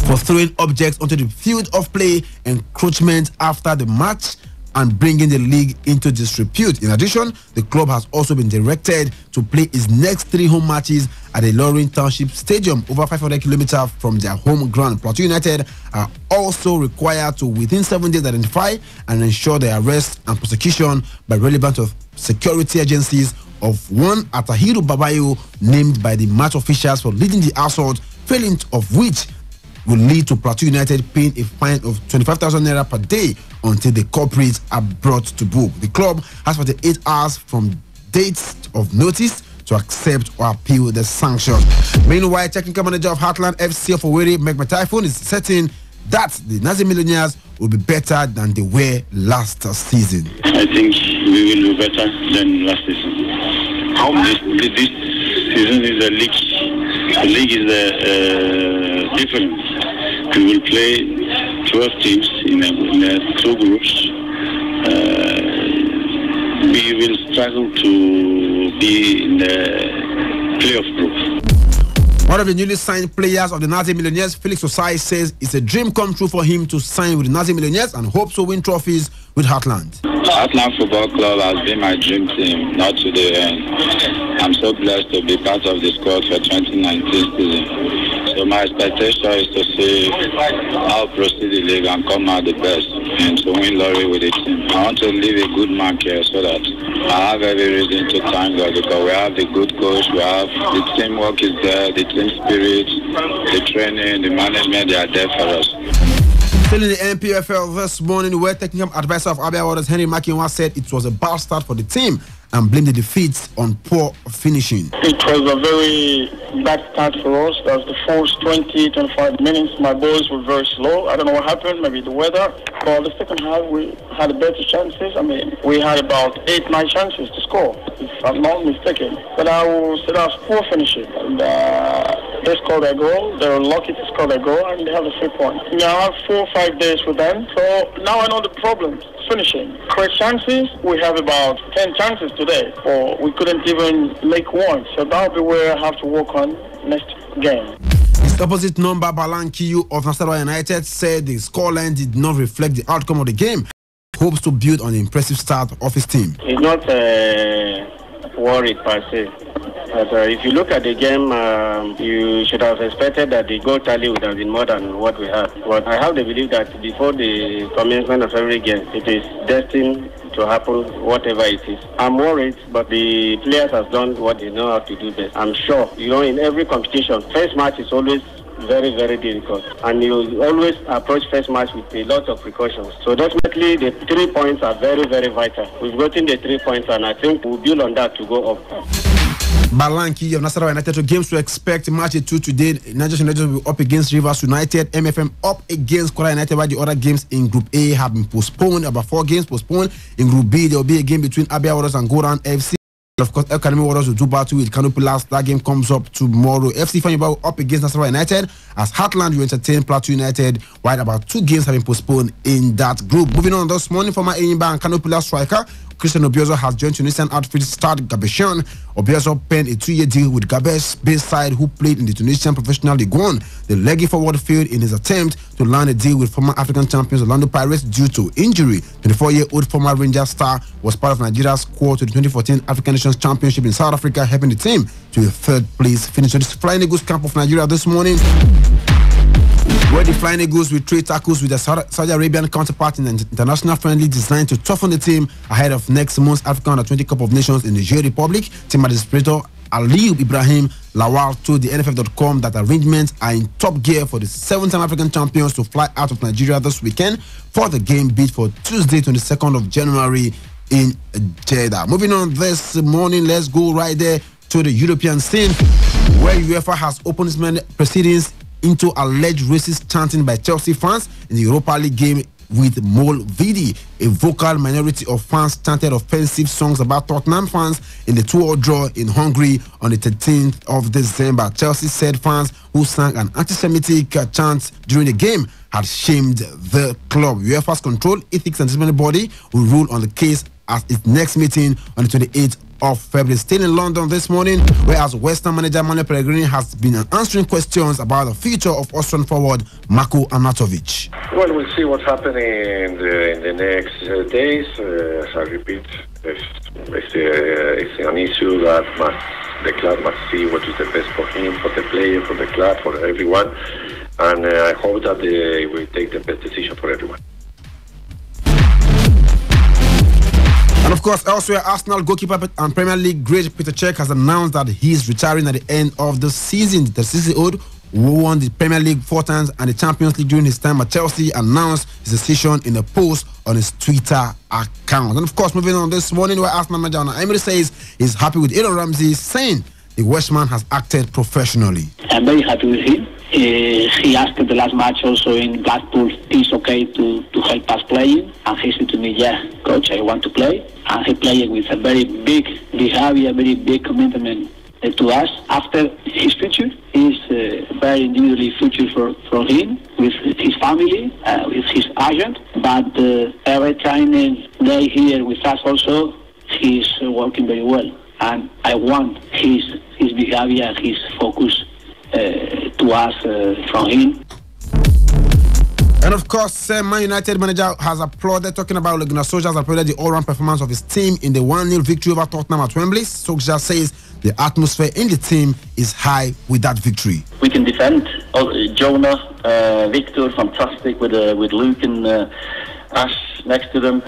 for throwing objects onto the field of play, encroachment after the match, and bringing the league into disrepute. In addition, the club has also been directed to play its next 3 home matches at the Ilorin Township Stadium, over 500 kilometers from their home ground. Plateau United are also required to, within 7 days, identify and ensure the arrest and prosecution by relevant security agencies of one Atahiru Babayo, named by the match officials for leading the assault, failing of which will lead to Plateau United paying a fine of 25,000 naira per day until the culprits are brought to book. The club has 48 hours from dates of notice to accept or appeal the sanction. Meanwhile, technical manager of Heartland FC of Owerri, Meg Typhoon, is certain that the Nazi Millionaires will be better than they were last season. I think we will do better than last season. This season is a league. The league is different. We will play 12 teams in 2 groups. we will struggle to be in the playoff group. One of the newly signed players of the Nazi Millionaires, Felix Osai, says it's a dream come true for him to sign with the Nazi Millionaires and hopes to win trophies with Heartland. Heartland Football Club has been my dream team, not to the end. I'm so blessed to be part of the squad for 2019 season. So my expectation is to see how proceed the league and come out the best and to win lottery with the team. I want to leave a good mark here so that I have every reason to thank God because we have the good coach, we have the teamwork is there, the team spirit, the training, the management, they are there for us. Still in the NPFL this morning, where technical advisor of Abia Waters, Henry Makinwa, said it was a bad start for the team and blamed the defeats on poor finishing. It was a very bad start for us. That was the first 20-25 minutes. My boys were very slow. I don't know what happened, maybe the weather. But the second half, we had better chances. I mean, we had about 8-9 chances to score, if I'm not mistaken. But I will say that was poor finishing. And they scored a goal. They were lucky to score a goal, and they have a 3 points. Now I have 4 or 5 days with them. So now I know the problem. Finishing. Create chances, we have about 10 chances today, or we couldn't even make one. So that'll be where I have to work on next game. His opposite number, Balankiyu of Nasarawa United, said the scoreline did not reflect the outcome of the game. Hopes to build on the impressive start of his team. He's not worried per se. But if you look at the game, you should have expected that the goal tally would have been more than what we had. But I have the belief that before the commencement of every game, it is destined to happen, whatever it is. I'm worried, but the players have done what they know how to do best. I'm sure, in every competition, first match is always very, very difficult. And you always approach first match with a lot of precautions. So definitely the 3 points are very, very vital. We've gotten the 3 points and I think we'll build on that to go up. Balanki of Nasarawa United. So games to expect. Match 2 today. Nigeria United will be up against Rivers United. MFM up against Kwara United. While the other games in Group A have been postponed. About 4 games postponed. In Group B, there will be a game between Abia Warriors and Goran FC. Of course, El Academy Warriors will do battle with Kano Pillars. That game comes up tomorrow. FC Fanyaba up against Nasarawa United. As Heartland will entertain Plateau United. While about 2 games have been postponed in that group. Moving on this morning, former Enyimba and Kano Pillars striker Christian Obiozo has joined Tunisian outfit Stade Gabeshan. Obiozo penned a 2-year deal with Gabes base side, who played in the Tunisian Professional League 1. The leggy forward failed in his attempt to land a deal with former African champions Orlando Pirates due to injury. 24-year-old former Rangers star was part of Nigeria's squad to the 2014 African Nations Championship in South Africa, helping the team to a 3rd place finish. So this Flying Eagles camp of Nigeria this morning, where the Flying Eagles will trade tackles with the Saudi Arabian counterpart in an international friendly designed to toughen the team ahead of next month's African Under-20 Cup of Nations in the Niger Republic. Team administrator Aliou Ibrahim Lawal told the NFF.com that arrangements are in top gear for the 7-time African champions to fly out of Nigeria this weekend for the game bid for Tuesday, 22nd of January in Jeddah. Moving on this morning, let's go right there to the European scene, where UEFA has opened its proceedings into alleged racist chanting by Chelsea fans in the Europa League game with Mol Vidi. A vocal minority of fans chanted offensive songs about Tottenham fans in the 2-2 draw in Hungary on the 13th of December. Chelsea said fans who sang an anti-Semitic chant during the game had shamed the club. UEFA's Control, Ethics and Disciplinary Body will rule on the case at its next meeting on the 28th of February. Still in London this morning, whereas West Ham manager Manuel Pellegrini has been answering questions about the future of Austrian forward Marko Arnautovic. Well, we'll see what's happening in the next days. As I repeat, it's an issue that the club must see what is the best for him, for the player, for the club, for everyone. And I hope that they will take the best decision for everyone. And of course, elsewhere, Arsenal goalkeeper and Premier League great Peter Cech has announced that he is retiring at the end of the season. The 60-year-old, who won the Premier League 4 times and the Champions League during his time at Chelsea, announced his decision in a post on his Twitter account. And of course, moving on this morning, where Arsenal manager Unai Emery says he's happy with Aaron Ramsey, saying the Welshman has acted professionally. I'm very happy with him. He asked the last match also in Blackpool, it's okay to help us playing, and he said to me, yeah, coach, I want to play. And he played with a very big behavior, very big commitment to us. After his future is very individually future for him, with his family, with his agent, but every time they here with us also, he's working very well, and I want his behavior, his focus to us from him. And of course, Man United manager has applauded, talking about Ole Gunnar Solskjaer, has applauded the all-round performance of his team in the 1-0 victory over Tottenham at Wembley. Solskjaer says the atmosphere in the team is high with that victory. We can defend. Jonah, Victor, fantastic with Luke and Ash next to them.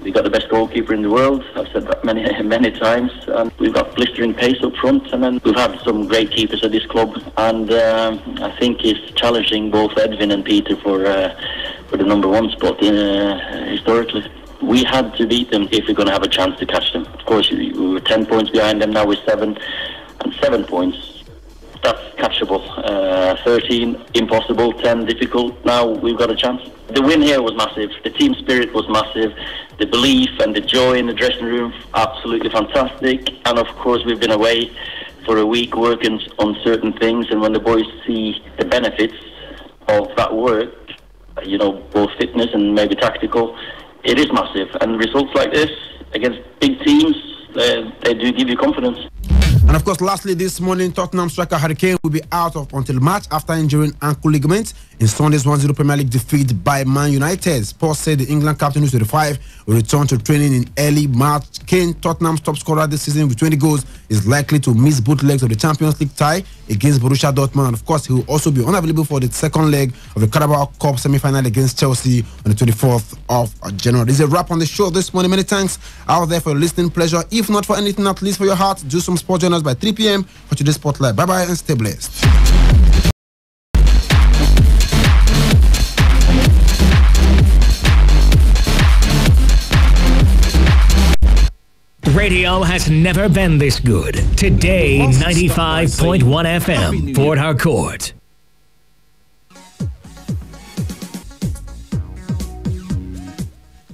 We've got the best goalkeeper in the world. I've said that many times. And we've got blistering pace up front. And then we've had some great keepers at this club. And I think it's challenging both Edwin and Peter for the number one spot historically. We had to beat them if we're going to have a chance to catch them. Of course, we were 10 points behind them. Now we're 7. And 7 points, that's catchable. 13, impossible. 10, difficult. Now we've got a chance. The win here was massive. The team spirit was massive. The belief and the joy in the dressing room, absolutely fantastic. And of course, we've been away for a week working on certain things. And when the boys see the benefits of that work, both fitness and maybe tactical, it is massive. And results like this against big teams, they do give you confidence. And of course, lastly, this morning, Tottenham striker Harry Kane will be out until March after injuring ankle ligament in Sunday's 1-0 Premier League defeat by Man United. Sports said the England captain, who's 35, will return to training in early March. Kane, Tottenham's top scorer this season with 20 goals, is likely to miss both legs of the Champions League tie against Borussia Dortmund. And of course, he will also be unavailable for the second leg of the Carabao Cup semi-final against Chelsea on the 24th of January. This is a wrap on the show this morning. Many thanks out there for your listening pleasure. If not for anything, at least for your heart, do some sport journals by 3 p.m. for today's Spotlight. Bye-bye and stay blessed. Radio has never been this good. Today, 95.1 FM, Port Harcourt.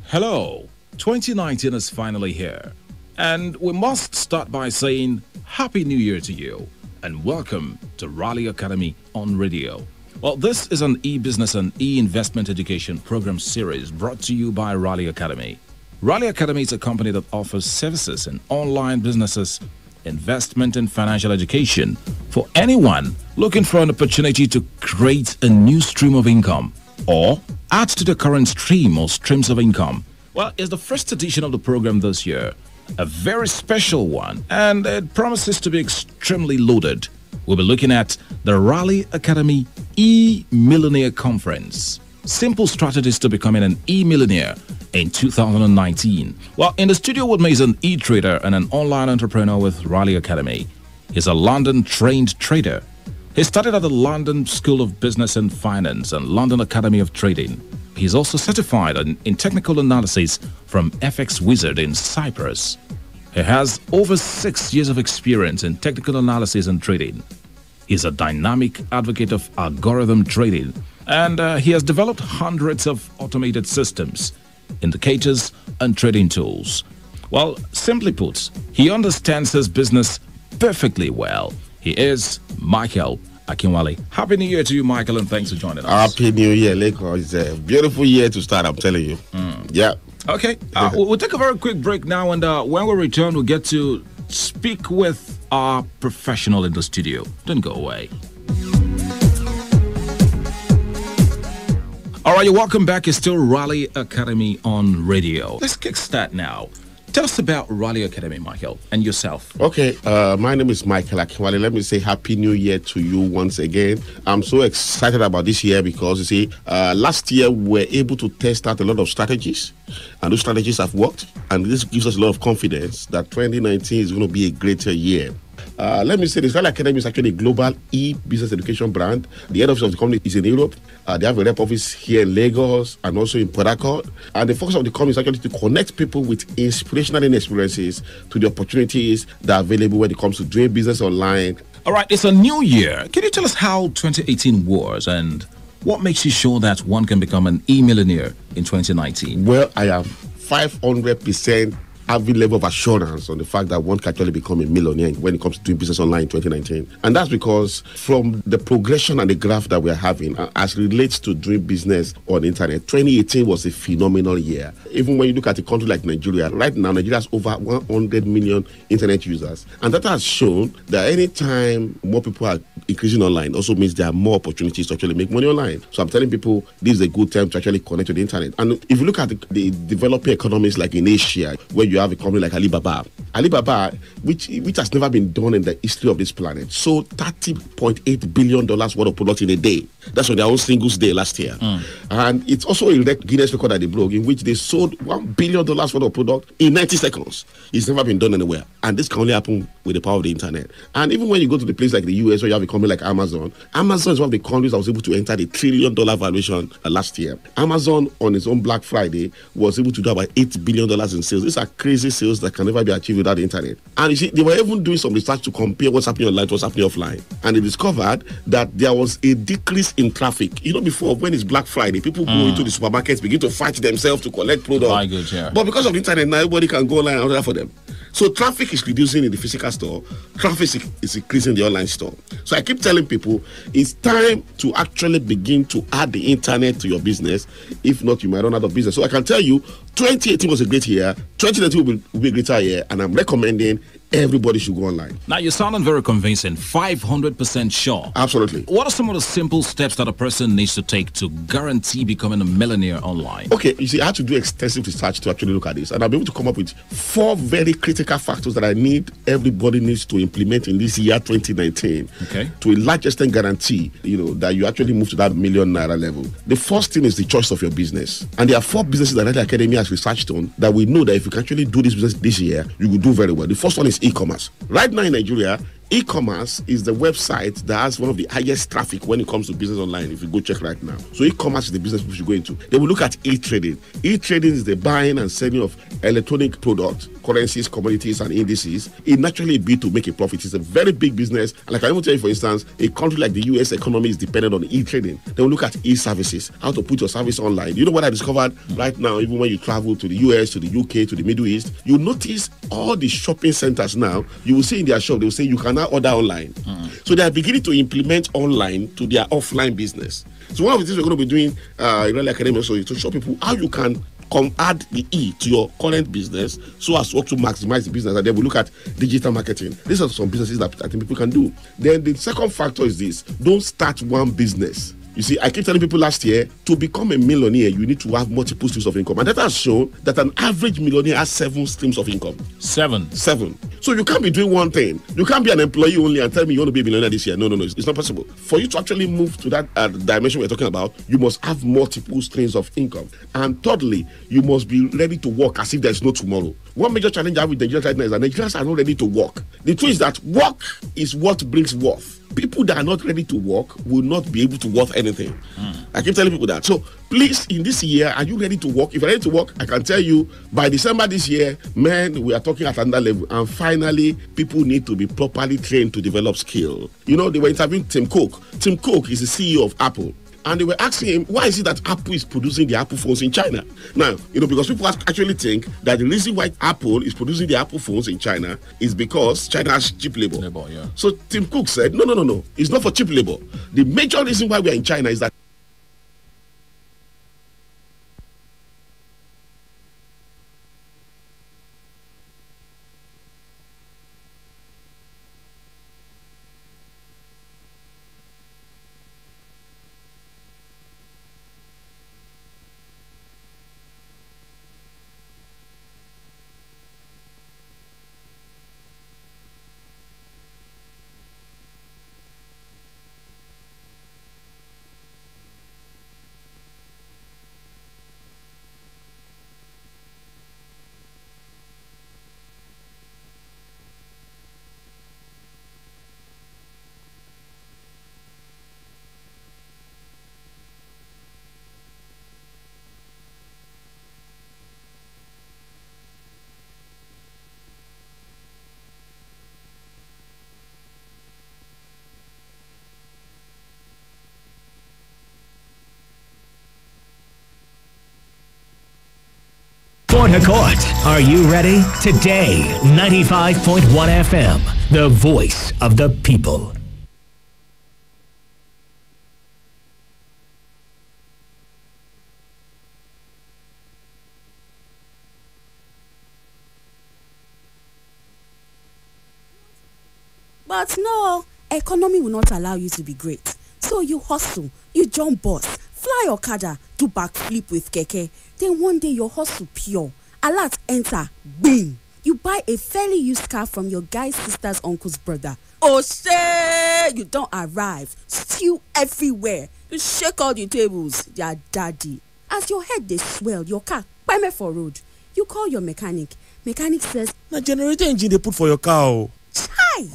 Hello, 2019 is finally here. And we must start by saying Happy New Year to you and welcome to Raleigh Academy on radio. Well, this is an e-business and e-investment education program series brought to you by Raleigh Academy. Raleigh Academy is a company that offers services in online businesses, investment and financial education for anyone looking for an opportunity to create a new stream of income or add to the current stream or streams of income. Well, it's the first edition of the program this year, a very special one, and it promises to be extremely loaded. We'll be looking at the Raleigh Academy E-Millionaire Conference. Simple strategies to becoming an e-millionaire in 2019. Well, in the studio with me is an e-trader and an online entrepreneur with Raleigh Academy. He's a London-trained trader. He studied at the London School of Business and Finance and London Academy of Trading. He's also certified in technical analysis from FX Wizard in Cyprus. He has over 6 years of experience in technical analysis and trading. He's a dynamic advocate of algorithm trading, and he has developed hundreds of automated systems, indicators, and trading tools. Well, simply put, he understands his business perfectly well. He is Michael Akinwale. Happy New Year to you, Michael, and thanks for joining us. Happy New Year, Leko. It's a beautiful year to start, I'm telling you. Yeah. Okay, we'll take a very quick break now, and when we return, we'll get to speak with our professional in the studio. Don't go away. All right, you're welcome back. It's still Raleigh Academy on radio. Let's kickstart now. Tell us about Raleigh Academy, Michael, and yourself. Okay, my name is Michael Akinwale. Let me say Happy New Year to you once again. I'm so excited about this year because, you see, last year we were able to test out a lot of strategies, and those strategies have worked, and this gives us a lot of confidence that 2019 is going to be a greater year. Let me say this, Raleigh Academy is actually a global e-business education brand. The head office of the company is in Europe. They have a rep office here in Lagos and also in Port Harcourt. And the focus of the company is actually to connect people with inspirational experiences to the opportunities that are available when it comes to doing business online. All right, it's a new year. Can you tell us how 2018 was and what makes you sure that one can become an e-millionaire in 2019? Well, I am 500% having level of assurance on the fact that one can actually become a millionaire when it comes to doing business online in 2019. And that's because from the progression and the graph that we're having as relates to doing business on the internet, 2018 was a phenomenal year. Even when you look at a country like Nigeria, right now Nigeria has over 100 million internet users. And that has shown that anytime more people are increasing online also means there are more opportunities to actually make money online. So I'm telling people this is a good time to actually connect to the internet. And if you look at the developing economies like in Asia, where you have a company like Alibaba, which has never been done in the history of this planet, sold $30.8 billion worth of products in a day. That's on their own singles day last year. And it's also a Guinness record that they broke, in which they sold $1 billion worth of product in 90 seconds. It's never been done anywhere. And this can only happen with the power of the internet. And even when you go to the place like the US, where you have a company like Amazon is one of the countries that was able to enter the $1 trillion valuation last year. Amazon, on its own Black Friday, was able to do about $8 billion in sales. These are crazy sales that can never be achieved without the internet. And you see, they were even doing some research to compare what's happening online to what's happening offline. And they discovered that there was a decrease in traffic. You know, before, when it's Black Friday, people go into the supermarkets, begin to fight themselves to collect products. Buy goods, yeah. But because of the internet, now everybody can go online and order for them. So traffic is reducing in the physical store. Traffic is increasing in the online store. So I keep telling people, it's time to actually begin to add the internet to your business. If not, you might run out of business. So I can tell you, 2018 was a great year. 2019 will be a greater year. And I'm recommending everybody should go online. Now, you're sounding very convincing. 500% sure. Absolutely. What are some of the simple steps that a person needs to take to guarantee becoming a millionaire online? Okay, you see, I had to do extensive research to actually look at this. And I'll be able to come up with 4 very critical factors that I need everybody needs to implement in this year 2019. Okay. To a large extent guarantee, that you actually move to that $1 million level. The first thing is the choice of your business. And there are 4 businesses that the Academy has researched on that we know that if you can actually do this business this year, you will do very well. The first one is e-commerce. Right now in Nigeria, e-commerce is the website that has one of the highest traffic when it comes to business online, if you go check right now. So e-commerce is the business we should go into. Then we look at e-trading. E-trading is the buying and selling of electronic products, currencies, commodities, and indices. It naturally be to make a profit. It's a very big business. And like I even tell you, for instance, a country like the US economy is dependent on e-trading. Then we look at e-services, how to put your service online. You know what I discovered right now, even when you travel to the US, to the UK, to the Middle East, you notice all the shopping centers now, you will see in their shop, they will say you can now order online. So they are beginning to implement online to their offline business. So one of the things we're going to be doing in Rally Academy also is to show people how you can add the E to your current business so as to maximize the business. And then we look at digital marketing. These are some businesses that I think people can do. Then the second factor is this: don't start one business. You see, I keep telling people last year, to become a millionaire, you need to have multiple streams of income. And that has shown that an average millionaire has 7 streams of income. 7. So you can't be doing one thing. You can't be an employee only and tell me you want to be a millionaire this year. No. It's not possible. For you to actually move to that dimension we're talking about, you must have multiple streams of income. And thirdly, you must be ready to work as if there's no tomorrow. One major challenge I have with Nigerians right now is that Nigerians are not ready to work. The truth is that work is what brings worth. People that are not ready to work will not be able to worth anything. I keep telling people that. So please, in this year, are you ready to work? If you're ready to work, I can tell you by December this year, man, we are talking at another level. And finally, people need to be properly trained to develop skill. You know, they were interviewing Tim Cook. Tim Cook is the CEO of Apple. And they were asking him, why is it that Apple is producing the Apple phones in China? Now, because people actually think that the reason why Apple is producing the Apple phones in China is because China has cheap labor. Yeah. So Tim Cook said, no. It's not for cheap labor. The major reason why we are in China is that Port Harcourt, are you ready? Today, 95.1 FM, the voice of the people. But no, economy will not allow you to be great. So you hustle, you jump bus, fly Okada, do backflip with keke. Then one day your hustle pure. Alert enter, bing. You buy a fairly used car from your guy's sister's uncle's brother. Oh say you don't arrive. Stew everywhere. You shake all the tables, your daddy. As your head they swell, your car payment for road. You call your mechanic. Mechanic says, "Na generator engine they put for your car." Chai!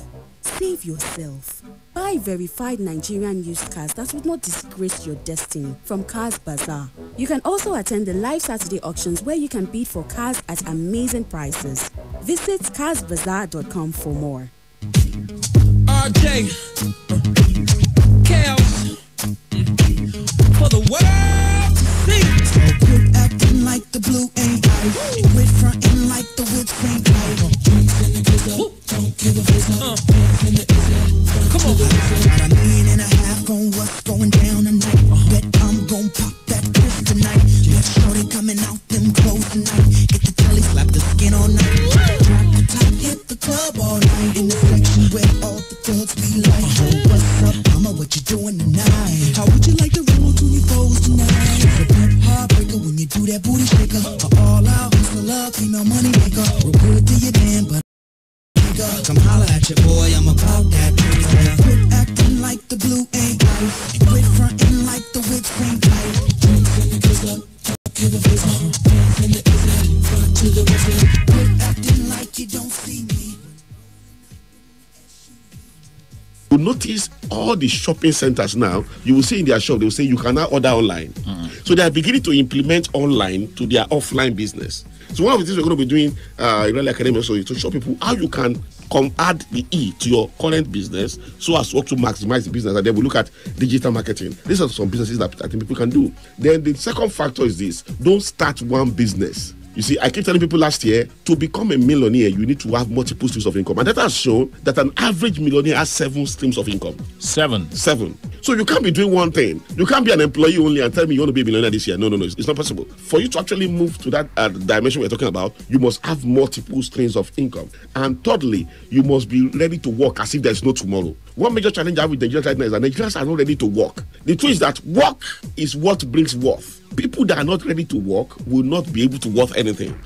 Save yourself. Buy verified Nigerian used cars that would not disgrace your destiny from Cars Bazaar. You can also attend the live Saturday auctions where you can bid for cars at amazing prices. Visit carsbazaar.com for more. RJ, Chaos, for the world to see. So quit acting like the blue ain't right. Quit fronting like the whips ain't right. Drinks in the gizzle, don't give a fuck. Hands in the izzle. Come on. Got $1.5 million on what's going down tonight. Bet I'm gon' pop that Chris tonight. Let's shorty coming out them clothes tonight. Get the telly, slap the skin all night. Drop the top, hit the club all night. In the section where all the thugs be like, what's up, mama, what you doing tonight? How would you like to roll to your foes tonight? It's a big heartbreaker when you do that booty shaker. All out, hustle love, female money maker. Real good to your man, but come holla at your boy, I'm about that paper. Quit acting like the blue ain't right. Quit fronting like the whips ain't tight. Drinks in the gizzle, don't give a fuck. Hands in the izzle, front to the whistle. Quit acting like you don't see me. You notice all the shopping centers now, you will see in their shop, they will say you can now order online. So they are beginning to implement online to their offline business. So one of the things we're going to be doing in Rally Academy also is to show people how you can add the E to your current business so as to also maximize the business. And then we look at digital marketing. These are some businesses that I think people can do. Then the second factor is this: don't start one business. You see, I keep telling people last year, to become a millionaire, you need to have multiple streams of income. And that has shown that an average millionaire has 7 streams of income. 7. So you can't be doing one thing. You can't be an employee only and tell me you want to be a millionaire this year. No. It's not possible. For you to actually move to that dimension we're talking about, you must have multiple streams of income. And thirdly, you must be ready to work as if there's no tomorrow. One major challenge I have with Nigerians right now is that Nigerians are not ready to work. The truth is that work is what brings worth. People that are not ready to work will not be able to worth anything.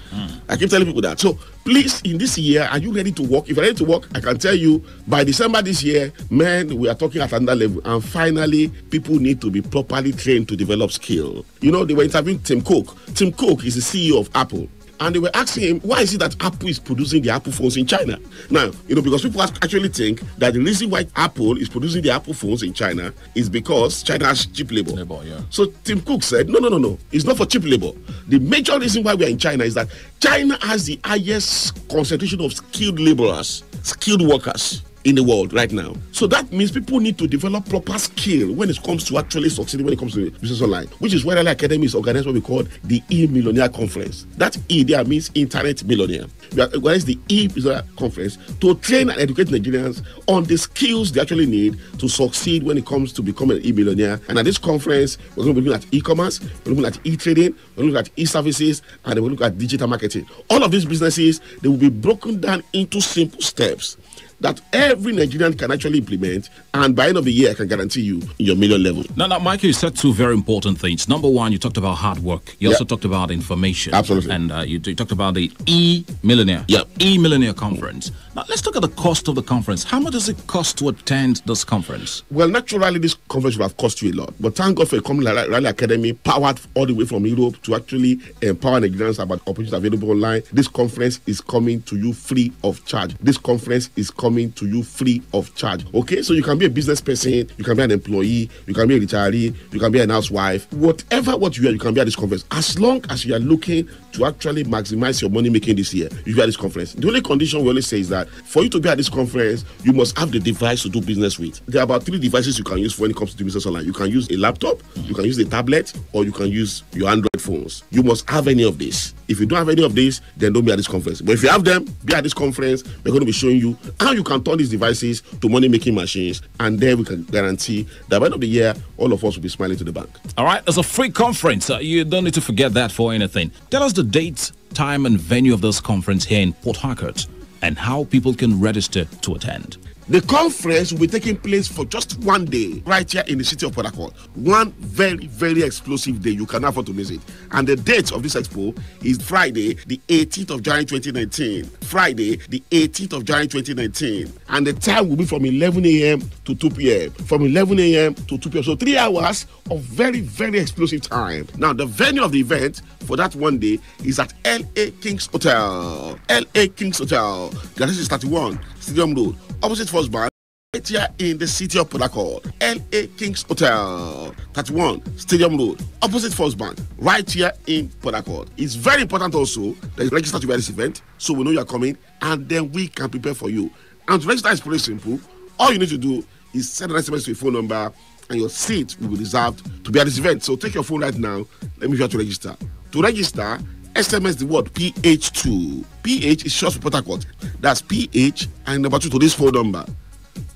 I keep telling people that. So please, in this year, are you ready to work? If you're ready to work, I can tell you by December this year, man, we are talking at another level. And finally, people need to be properly trained to develop skill. You know, they were interviewing Tim Cook. Tim Cook is the CEO of Apple. And they were asking him, why is it that Apple is producing the Apple phones in China? Now, because people actually think that the reason why Apple is producing the Apple phones in China is because China has cheap labor. So Tim Cook said, no. It's not for cheap labor. The major reason why we are in China is that China has the highest concentration of skilled laborers, skilled workers in the world right now. So that means people need to develop proper skill when it comes to actually succeeding when it comes to business online, which is where Rally Academy is organized what we call the E-Millionaire Conference. That E there means Internet Millionaire. We are organized the E-Millionaire Conference to train and educate Nigerians on the skills they actually need to succeed when it comes to becoming an E-Millionaire. And at this conference, we're going to be looking at e-commerce, we're looking at e-trading, we're looking at e-services, and we're looking at digital marketing. All of these businesses, they will be broken down into simple steps that every Nigerian can actually implement, and by the end of the year, I can guarantee you your million level. Now, Michael, you said 2 very important things. Number one, you talked about hard work. You also talked about information. Absolutely. And you talked about the E-Millionaire. E-Millionaire Conference. Now, let's talk at the cost of the conference. How much does it cost to attend this conference? Well, naturally, this conference will have cost you a lot. But thank God for a company like Rally Academy, powered all the way from Europe to actually empower Nigerians about opportunities available online. This conference is coming to you free of charge. This conference is coming to you free of charge. Okay, so you can be a business person, you can be an employee, you can be a retiree, you can be an housewife, whatever what you are, you can be at this conference. As long as you are looking to actually maximize your money making this year, you are at this conference. The only condition we always say is that that for you to be at this conference, you must have the device to do business with. There are about 3 devices you can use when it comes to doing business online. You can use a laptop, you can use a tablet, or you can use your Android phones. You must have any of this. If you don't have any of these, then don't be at this conference. But if you have them, be at this conference. We're going to be showing you how you can turn these devices to money-making machines, and then we can guarantee that by the end of the year, all of us will be smiling to the bank. All right, it's a free conference. You don't need to forget that for anything. Tell us the date, time, and venue of this conference here in Port Harcourt, and how people can register to attend. The conference will be taking place for just one day right here in the city of Port Harcourt. One very, very explosive day. You cannot afford to miss it. And the date of this expo is Friday, the 18th of January 2019. Friday, the 18th of January 2019. And the time will be from 11 a.m. to 2 p.m. From 11 a.m. to 2 p.m. So 3 hours of very, very explosive time. Now, the venue of the event for that one day is at L.A. Kings Hotel. L.A. Kings Hotel. The address is 31 Stadium Road, opposite First Bank, right here in the city of Port Harcourt. L.A. Kings Hotel, 31 Stadium Road, opposite First Bank, right here in Port Harcourt. It's very important also that you register to be at this event, so we know you are coming, and then we can prepare for you. And to register is pretty simple. All you need to do is send an SMS to your phone number, and your seat will be reserved to be at this event. So take your phone right now. Let me show you how to register. To register, SMS the word PH2. PH is short for Port Harcourt. That's PH and number 2 to this phone number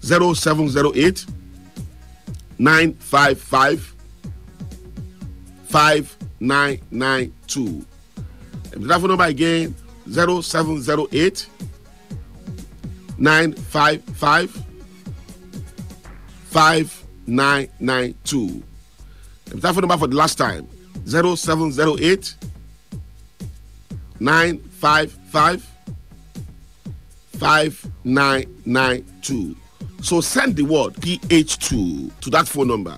0708 955 5992. And that phone number again 0708 955 5992. And that phone number for the last time 0708 955 5992. So send the word PH2 to that phone number,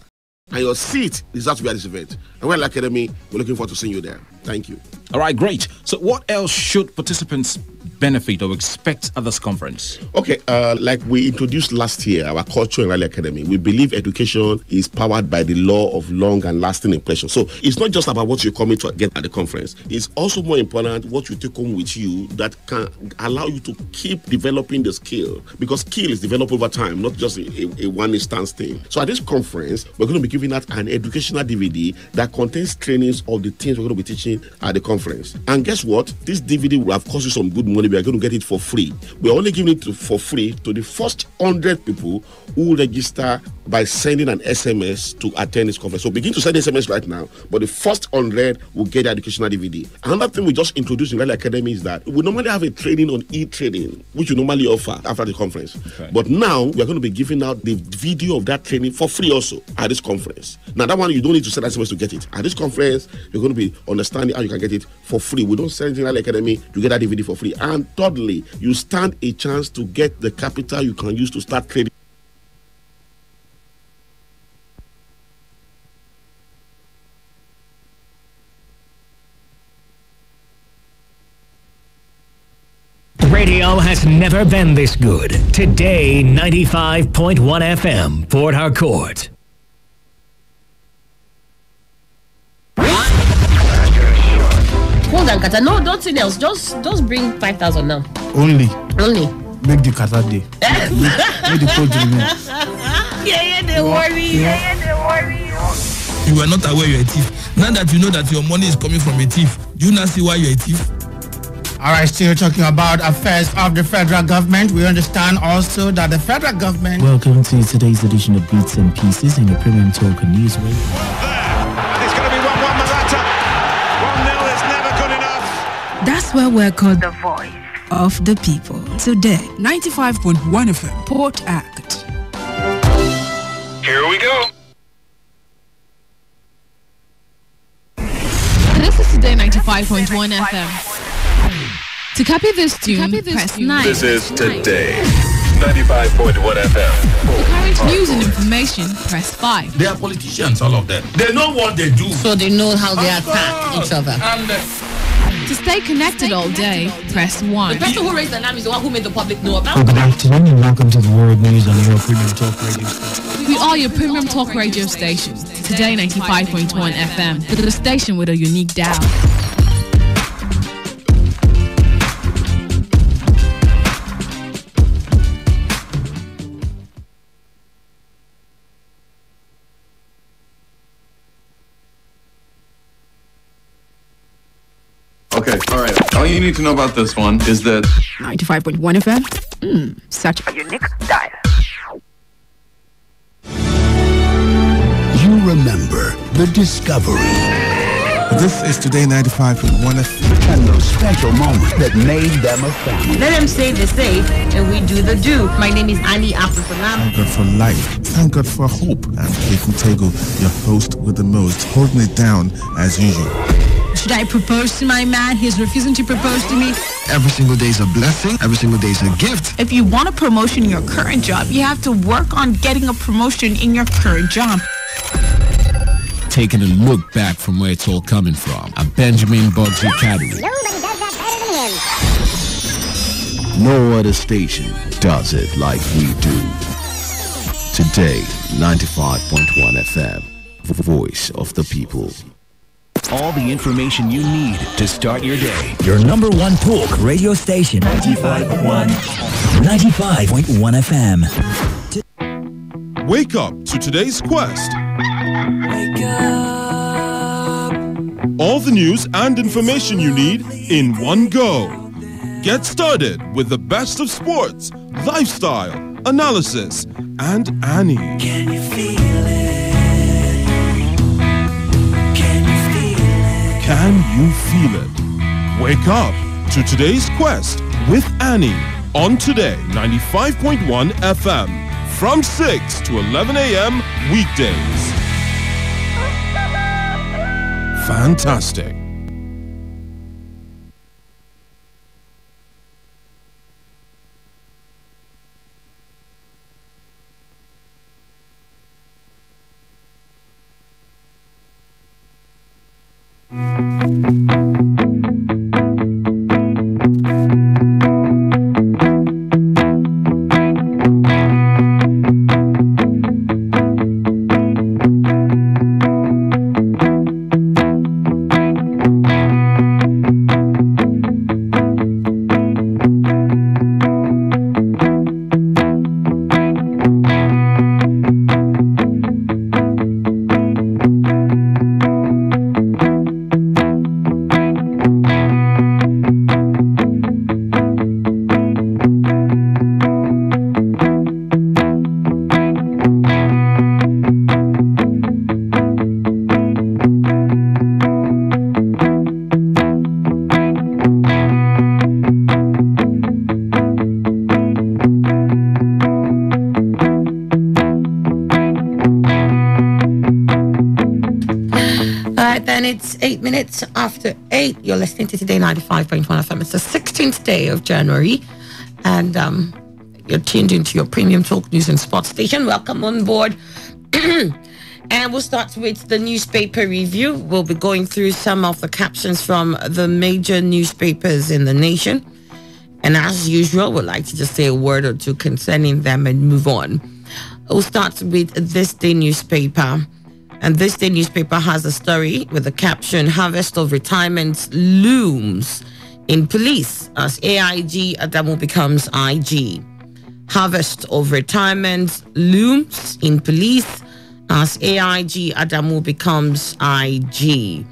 and your seat is out to be at this event. And we're at Academy, we're looking forward to seeing you there. Thank you. All right, great. So what else should participants benefit or expect at this conference? Okay, like we introduced last year, our culture in Raleigh Academy, we believe education is powered by the law of long and lasting impression. So it's not just about what you're coming to get at the conference. It's also more important what you take home with you that can allow you to keep developing the skill, because skill is developed over time, not just a one instance thing. So at this conference, we're going to be giving out an educational DVD that contains trainings of the things we're going to be teaching at the conference. And guess what? This DVD will have cost you some good money. We are going to get it for free. We're only giving it for free to the first 100 people who register by sending an SMS to attend this conference. So begin to send SMS right now, but the first 100 will get the educational DVD. Another thing we just introduced in Raleigh Academy is that we normally have a training on e-trading, which we normally offer after the conference. Okay. But now we are going to be giving out the video of that training for free also at this conference. Now that one, you don't need to send SMS to get it. At this conference, you're going to be understanding how you can get it for free. We don't send it in Raleigh Academy, you get that DVD for free. And thirdly, you stand a chance to get the capital you can use to start trading. Radio has never been this good. Today, 95.1 FM, Port Harcourt. Hold on, Kata. No, don't say else. Just bring 5,000 now. Only. Make the Kata day. Make the code remain. Yeah, they worry. You were not aware you're a thief. Now that you know that your money is coming from a thief, do you not see why you're a thief? All right, still talking about affairs of the federal government. We understand also that the federal government... Welcome to today's edition of Beats and Pieces in your premium talk and news. And it's going to be 1-1 Malata. 1-0 is never good enough. That's where we're called the voice of the people. Today, 95.1 FM, Port Act. Here we go. This is Today 95.1 FM. To copy this tune, press 9. This is Today 95.1 FM. For current news and information, press 5. They are politicians, all of them. They know what they do. So they know how they attack each other. To stay connected all day, press 1. The person who raised the alarm is the one who made the public know about it. Good afternoon and welcome to the World News on your premium talk radio station. We are your premium talk radio station. Today 95.1 FM, the station with a unique dial. Okay, all right. All you need to know about this one is that 95.1 FM. Such a unique dial. You remember the discovery. This is Today 95.1 FM. And those special moments that made them a family. Let them say the say, and we do the do. My name is Annie Abdulsalam. Thank God for life. Thank God for hope. And Keith Tego, your host with the most, holding it down as usual. Should I propose to my man? He's refusing to propose to me. Every single day is a blessing. Every single day is a gift. If you want a promotion in your current job, you have to work on getting a promotion in your current job. Taking a look back from where it's all coming from. A Benjamin Bugsy Academy. Nobody does that better than him. No other station does it like we do. Today, 95.1 FM. Voice of the people. All the information you need to start your day. Your number one talk radio station. 95.1 FM. Wake up to today's quest. Wake up. All the news and information you need in one go. Get started with the best of sports, lifestyle, analysis, and Annie. Can you feel it? Can you feel it? Can you feel it? Wake up to today's quest with Annie on Today 95.1 FM from 6 to 11 a.m. weekdays. Fantastic. It's 8 minutes after 8. You're listening to Today 95.1 FM. It's the 16th day of January. And you're tuned into your premium talk news and sports station. Welcome on board. And we'll start with the newspaper review. We'll be going through some of the captions from the major newspapers in the nation. And as usual, we'd like to just say a word or two concerning them and move on. We'll start with This Day newspaper. And This Day newspaper has a story with the caption, Harvest of Retirement Looms in Police as AIG Adamu becomes IG. Harvest of Retirement Looms in Police as AIG Adamu becomes IG.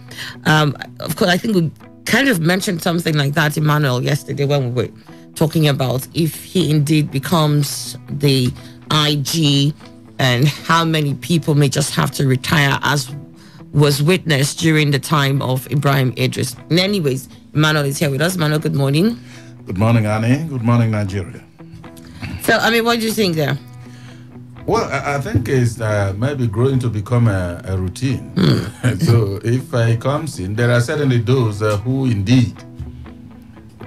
Of course, I think we kind of mentioned something like that, Emmanuel, yesterday when we were talking about if he indeed becomes the IG and how many people may just have to retire, as was witnessed during the time of Ibrahim Idris. Anyways, Emmanuel is here with us. Emmanuel, good morning. Good morning, Annie. Good morning, Nigeria. So, I mean, what do you think there? Well, I think it's maybe growing to become a routine. So, if he comes in, there are certainly those who indeed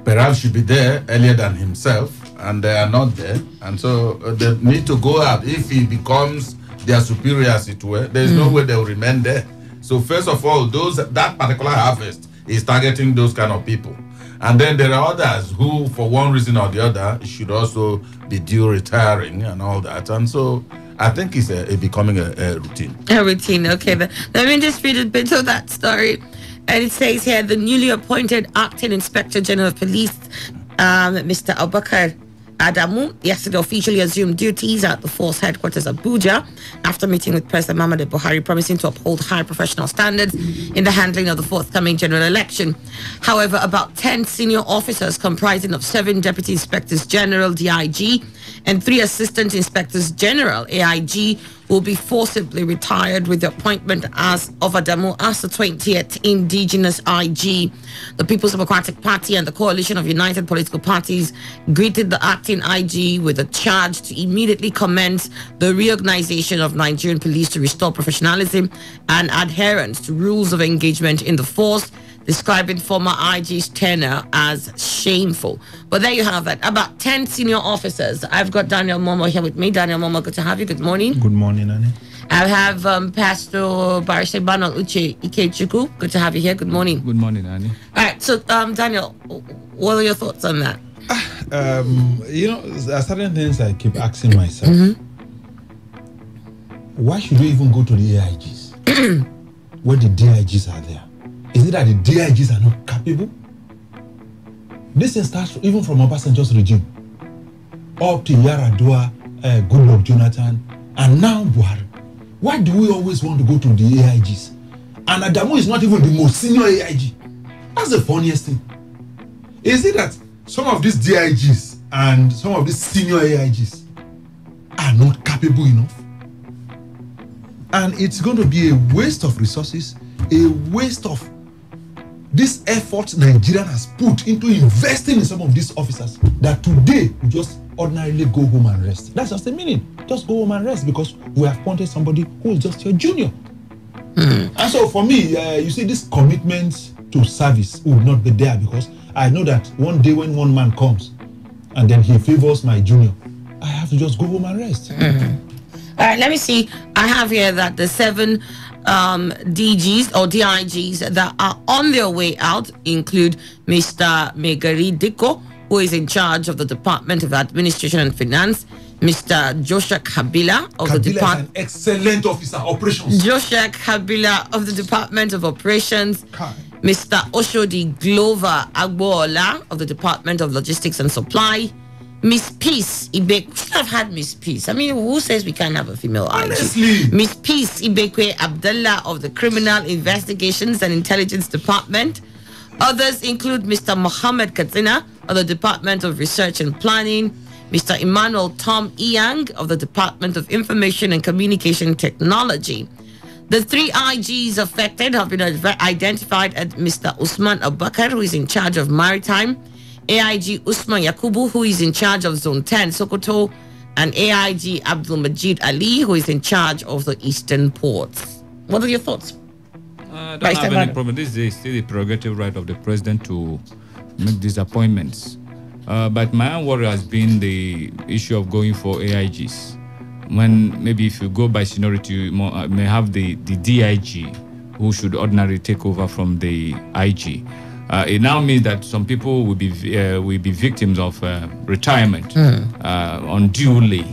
perhaps should be there earlier than himself, and they are not there, and so they need to go out. If he becomes their superior, as it were, there is no way they will remain there. So first of all, that particular harvest is targeting those kind of people, and then there are others who, for one reason or the other, should also be due retiring and all that. And so I think it's becoming a routine. A routine, okay. Let me just read a bit of that story. And it says here, the newly appointed Acting Inspector General of Police, Mr. Abubakar Adamu yesterday officially assumed duties at the force headquarters Abuja after meeting with President Muhammadu Buhari, promising to uphold high professional standards in the handling of the forthcoming general election. However, about 10 senior officers comprising of 7 Deputy Inspectors General (DIG) and 3 Assistant Inspectors General (AIG) will be forcibly retired with the appointment of Adamu as the 20th indigenous IG. The People's Democratic Party and the Coalition of United Political Parties greeted the acting IG with a charge to immediately commence the reorganization of Nigerian police to restore professionalism and adherence to rules of engagement in the force, describing former IG's tenure as shameful. But there you have it. About 10 senior officers. I've got Daniel Momo here with me. Daniel Momo, good to have you. Good morning. Good morning, Annie. I have Pastor Barrister Banal Uche Ikechukwu. Good to have you here. Good morning. Good morning, Annie. All right. So, Daniel, what are your thoughts on that? There are certain things I keep asking myself. Why should we even go to the AIGs when the DIGs are there? Is it that the DIGs are not capable? This starts even from Obasanjo's regime up to Yaradua, Goodluck Jonathan, and now Buhari. Why do we always want to go to the AIGs? And Adamu is not even the most senior AIG. That's the funniest thing. Is it that some of these DIGs and some of these senior AIGs are not capable enough? And it's going to be a waste of resources, a waste of this effort Nigeria has put into investing in some of these officers, that today we just ordinarily go home and rest. That's just the meaning. Just go home and rest because we have appointed somebody who is just your junior. And so for me, you see, this commitment to service will not be there, because I know that one day when one man comes and then he favors my junior, I have to just go home and rest. All right, let me see. I have here that the 7 DGs or DIGs that are on their way out include Mr. Megari Diko, who is in charge of the Department of Administration and Finance, Mr. Joshua Kabila of the Department. An excellent officer, operations. Joshua Kabila of the Department of Operations, Mr. Oshodi Glover Agboola of the Department of Logistics and Supply, Miss Peace Ibekwe. We should have had Miss Peace. I mean, who says we can't have a female Honestly. IG? Miss Peace Ibekwe Abdullah of the Criminal Investigations and Intelligence Department. Others include Mr. Mohammed Katsina of the Department of Research and Planning, Mr. Emmanuel Tom Iyang of the Department of Information and Communication Technology. The 3 IGs affected have been identified as Mr. Usman Abubakar, who is in charge of Maritime, AIG Usman Yakubu, who is in charge of Zone 10 Sokoto, and AIG Abdul Majid Ali, who is in charge of the Eastern Ports. What are your thoughts? I don't have any problem. This is still the prerogative right of the president to make these appointments. But my own worry has been the issue of going for AIGs. When maybe if you go by seniority, you may have the DIG who should ordinarily take over from the IG. It now means that some people will be victims of retirement unduly,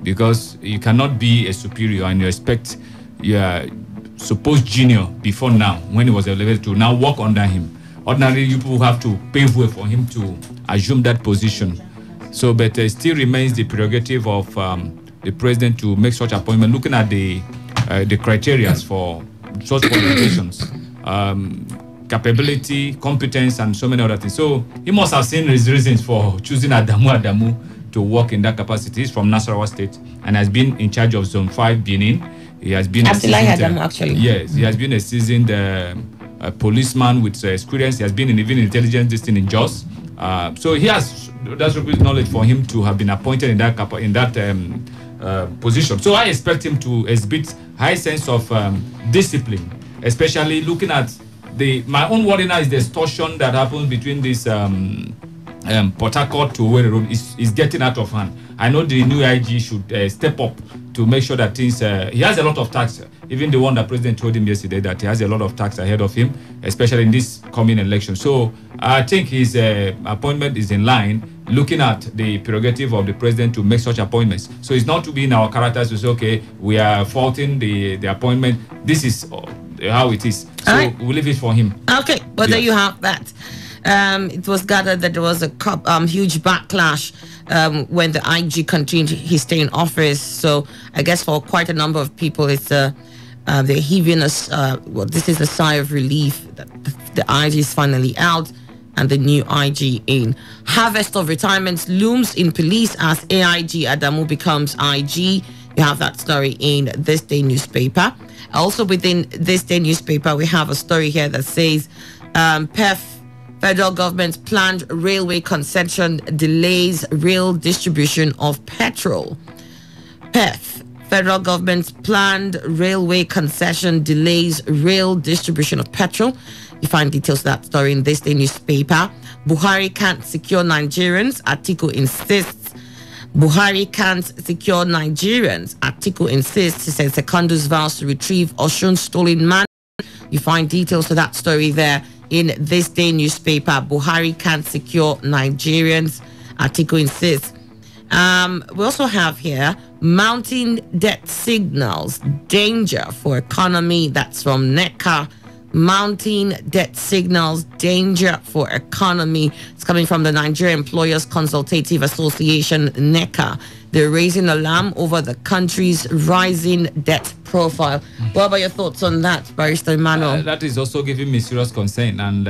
because you cannot be a superior and you expect your supposed junior before now, when he was elevated, to now work under him. Ordinarily, you people have to pave way for him to assume that position. So, but it still remains the prerogative of the president to make such appointment, looking at the criteria for such qualifications. Capability, competence, and so many other things. So he must have seen his reasons for choosing Adamu to work in that capacity. He's from Nasarawa State and has been in charge of Zone 5 Benin. He has been Adamu, actually. Yes, he has been a seasoned policeman with experience. He has been even intelligence distinct in Jos. So he has that's knowledge for him to have been appointed in that position. So I expect him to exhibit high sense of discipline, especially looking at my own worry now is the extortion that happens between this Port Harcourt to Owerri Road is getting out of hand. I know the new IG should step up to make sure that things. He has a lot of tasks. Even the one that President told him yesterday that he has a lot of tasks ahead of him, especially in this coming election. So I think his appointment is in line, looking at the prerogative of the president to make such appointments. So it's not to be in our characters to say, okay, we are faulting the appointment. This is how it is. So we'll leave it for him. Okay, well, there you have that. It was gathered that there was a huge backlash when the IG continued his stay in office. So I guess for quite a number of people, it's they're heaving us. Well, this is a sigh of relief that the IG is finally out and the new IG in. Harvest of retirements looms in police as AIG Adamu becomes IG. You have that story in This Day newspaper. Also within This Day newspaper, we have a story here that says PEF, federal government's planned railway concession delays rail distribution of petrol. PEF, federal government's planned railway concession delays rail distribution of petrol. You find details of that story in This Day newspaper. Buhari can't secure Nigerians, Atiku insists. Buhari can't secure Nigerians, Atiku insists. He says Secondo's vows to retrieve Oshun's stolen man. You find details of that story there in This Day newspaper. Buhari can't secure Nigerians, Atiku insists. We also have here mounting debt signals danger for economy. That's from NECA. Mounting debt signals danger for economy. It's coming from the Nigeria Employers Consultative Association, NECA. They're raising alarm over the country's rising debt profile. What about your thoughts on that, Barrister Emmanuel? That is also giving me serious concern, and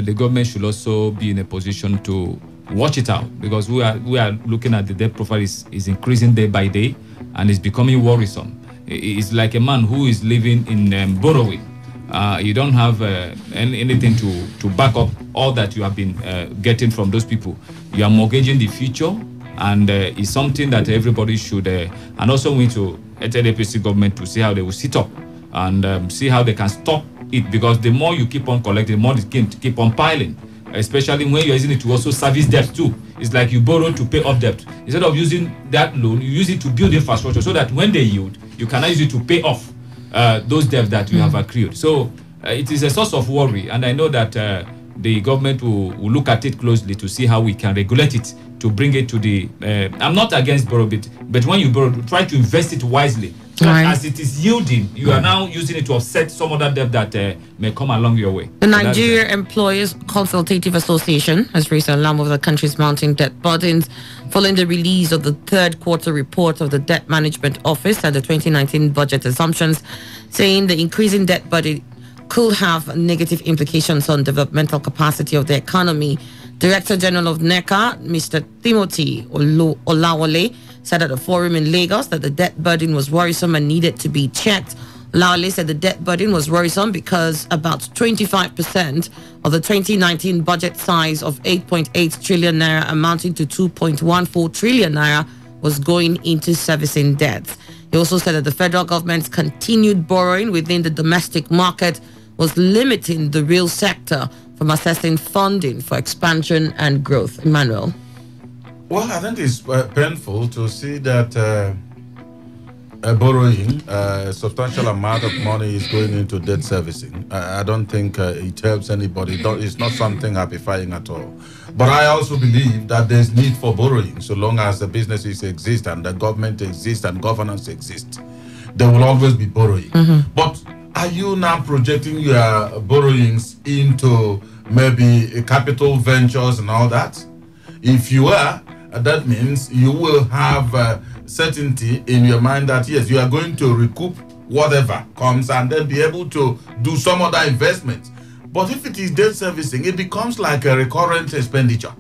the government should also be in a position to watch it out, because we are looking at the debt profile is increasing day by day, and it's becoming worrisome. It's like a man who is living in borrowing. You don't have anything to back up all that you have been getting from those people. You are mortgaging the future, and it's something that everybody should, and also we need to tell the APC government to see how they will sit up and see how they can stop it, because the more you keep on collecting, the more it can keep on piling, especially when you're using it to also service debt too. It's like you borrow to pay off debt. Instead of using that loan, you use it to build infrastructure so that when they yield, you cannot use it to pay off those debts that you have accrued. So it is a source of worry, and I know that the government will look at it closely to see how we can regulate it to bring it to the... I'm not against borrow, but when you borrow, try to invest it wisely. So as it is yielding, you are now using it to offset some other debt that may come along your way. The Nigeria Employers Consultative Association has raised an alarm over the country's mounting debt burdens following the release of the third quarter report of the Debt Management Office and the 2019 budget assumptions, saying the increasing debt burden could have negative implications on developmental capacity of the economy. Director General of NECA, Mr. Timothy Olawale, said at a forum in Lagos that the debt burden was worrisome and needed to be checked. Olawale said the debt burden was worrisome because about 25% of the 2019 budget size of 8.8 trillion naira amounting to 2.14 trillion naira was going into servicing debts. He also said that the federal government's continued borrowing within the domestic market was limiting the real sector from accessing funding for expansion and growth. Emmanuel. Well, I think it's painful to see that borrowing a substantial amount of money is going into debt servicing. I don't think it helps anybody. It's not something happifying at all. But I also believe that there's need for borrowing so long as the businesses exist and the government exists and governance exists. There will always be borrowing. But are you now projecting your borrowings into maybe capital ventures and all that? If you are, that means you will have certainty in your mind that yes, you are going to recoup whatever comes and then be able to do some other investment. But if it is debt servicing, it becomes like a recurrent expenditure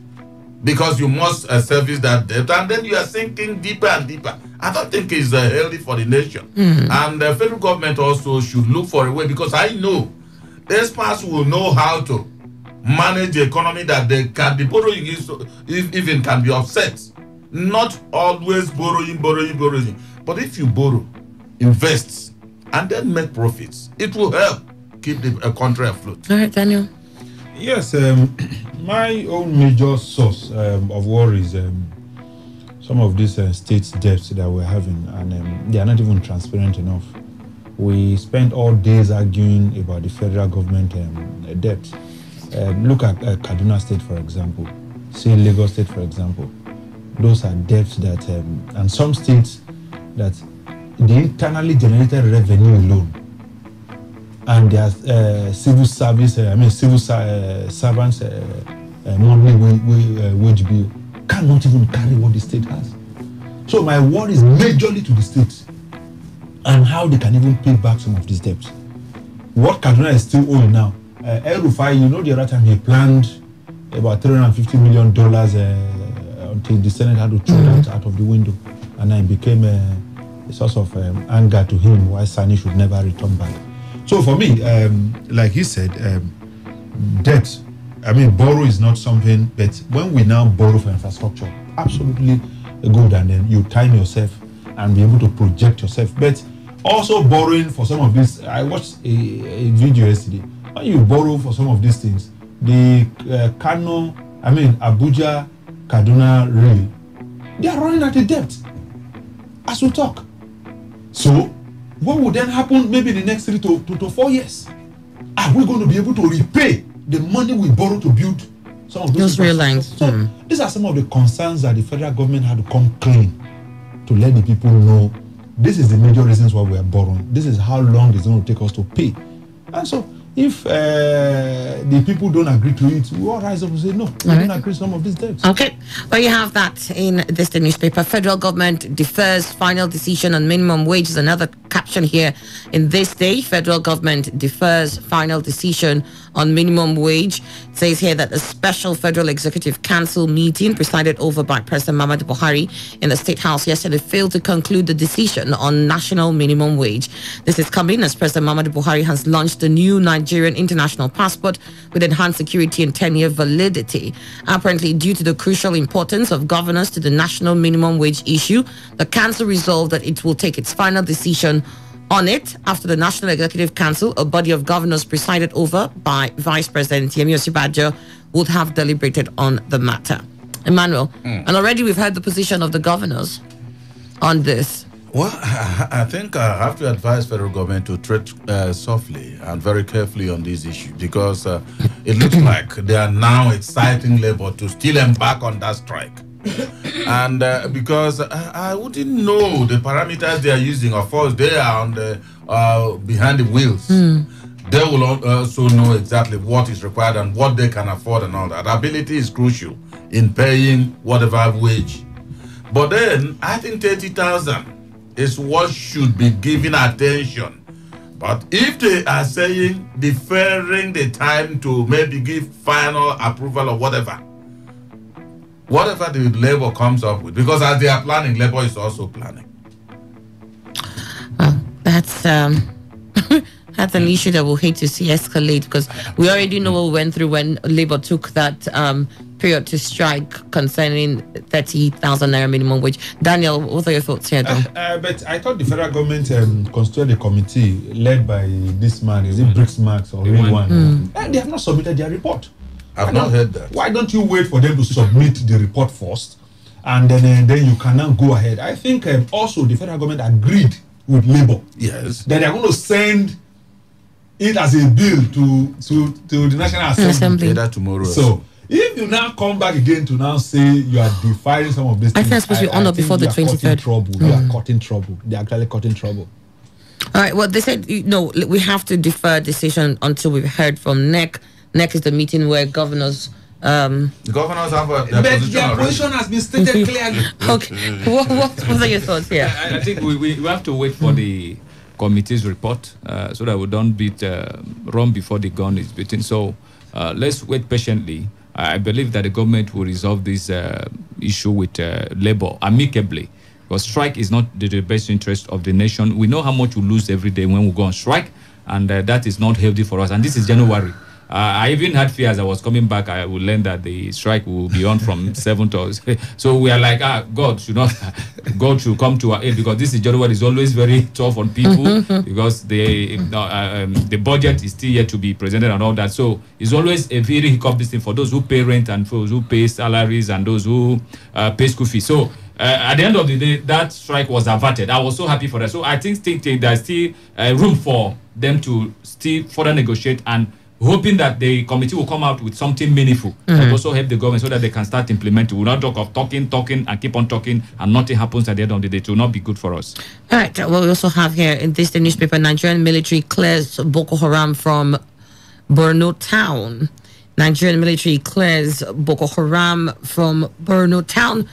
because you must service that debt and then you are sinking deeper and deeper. I don't think it's healthy for the nation. And the federal government also should look for a way, because I know experts will know how to manage the economy that they can be borrowing even can be offset. Not always borrowing. But if you borrow, invest, and then make profits, it will help keep the country afloat. All right, Daniel. Yes, my own major source of worry is some of these state debts that we're having, and they are not even transparent enough. We spend all days arguing about the federal government debt. Look at Kaduna State, for example. Say Lagos State, for example. Those are debts that, and some states that the internally generated revenue alone and their civil servants monthly wage bill cannot even carry what the state has. So my worry is majorly to the states and how they can even pay back some of these debts. What Kaduna is still owing now. El Rufai, you know, the other time he planned about $350 million until the Senate had to throw that out of the window, and then it became a source of anger to him why Sani should never return back. So for me, like he said, debt, borrow is not something, but when we now borrow for infrastructure, absolutely good, and then you time yourself and be able to project yourself. But also borrowing for some of this, I watched a video yesterday. When you borrow for some of these things, the Abuja, Kaduna Rail, they are running out of debt as we talk. So what would then happen maybe in the next 3 to 4 years? Are we going to be able to repay the money we borrowed to build some of those rail lines? So these are some of the concerns that the federal government had to come clean to let the people know this is the major reasons why we are borrowing. This is how long it's going to take us to pay. And so if the people don't agree to it, we all rise up and say, no, we don't agree to some of these debts. Okay. Well, you have that in this the newspaper. Federal government defers final decision on minimum wage is another caption here in this day. Federal government defers final decision on minimum wage. It says here that a special Federal Executive Council meeting presided over by President Muhammadu Buhari in the State House yesterday failed to conclude the decision on national minimum wage. This is coming as President Muhammadu Buhari has launched the new Nigerian international passport with enhanced security and 10-year validity. Apparently, due to the crucial importance of governance to the national minimum wage issue, the council resolved that it will take its final decision on it after the National Executive Council, a body of governors presided over by Vice President Yemi Osinbajo, would have deliberated on the matter. Emmanuel, and already we've heard the position of the governors on this. Well, I think I have to advise federal government to tread softly and very carefully on this issue, because it looks like they are now exciting labor to still embark on that strike. And because I wouldn't know the parameters they are using. Of course, they are on the behind the wheels. They will also know exactly what is required and what they can afford and all that. Ability is crucial in paying whatever wage. But then I think 30,000 is what should be given attention. But if they are saying deferring the time to maybe give final approval or whatever the labor comes up with, because as they are planning, labor is also planning. Well, that's that's an issue that we'll hate to see escalate, because we already know what we went through when labor took that period to strike concerning 30,000 naira minimum wage. Daniel, what are your thoughts here, though? But I thought the federal government constituted a committee led by this man, is it Briggs Marks or anyone? And they have not submitted their report. I've not heard that. Why don't you wait for them to submit the report first, and then you can now go ahead? I think also the federal government agreed with Labour. Yes. That they are going to send it as a bill to the National Assembly. Either tomorrow. So if you now come back again to now say you are defining some of these things, I think it's supposed to be honored before the 23rd. You are caught in trouble. They are actually caught in trouble. All right. Well, they said we have to defer decision until we've heard from NEC. NEC is the meeting where governors. The governors have their position has been stated clearly. Okay. What are your thoughts here? I think we have to wait for the committee's report so that we don't run before the gun is beaten. So let's wait patiently. I believe that the government will resolve this issue with labor amicably, because strike is not the best interest of the nation. We know how much we lose every day when we go on strike, and that is not healthy for us. And this is January. I even had fear as I was coming back. I would learn that the strike will be on from 7th. So we are like, God should come to our aid, because this is January is always very tough on people because the budget is still yet to be presented and all that. So it's always a very hiccup this thing for those who pay rent and for those who pay salaries and those who pay school fees. So at the end of the day, that strike was averted. I was so happy for that. So I think there's still room for them to still further negotiate, and hoping that the committee will come out with something meaningful that also help the government so that they can start implementing. We'll not talk of talking and keep on talking and nothing happens at the end of the day. It will not be good for us. All right. Well, we also have here in the newspaper, Nigerian military clears Boko Haram from Borno town. Nigerian military clears Boko Haram from Borno town.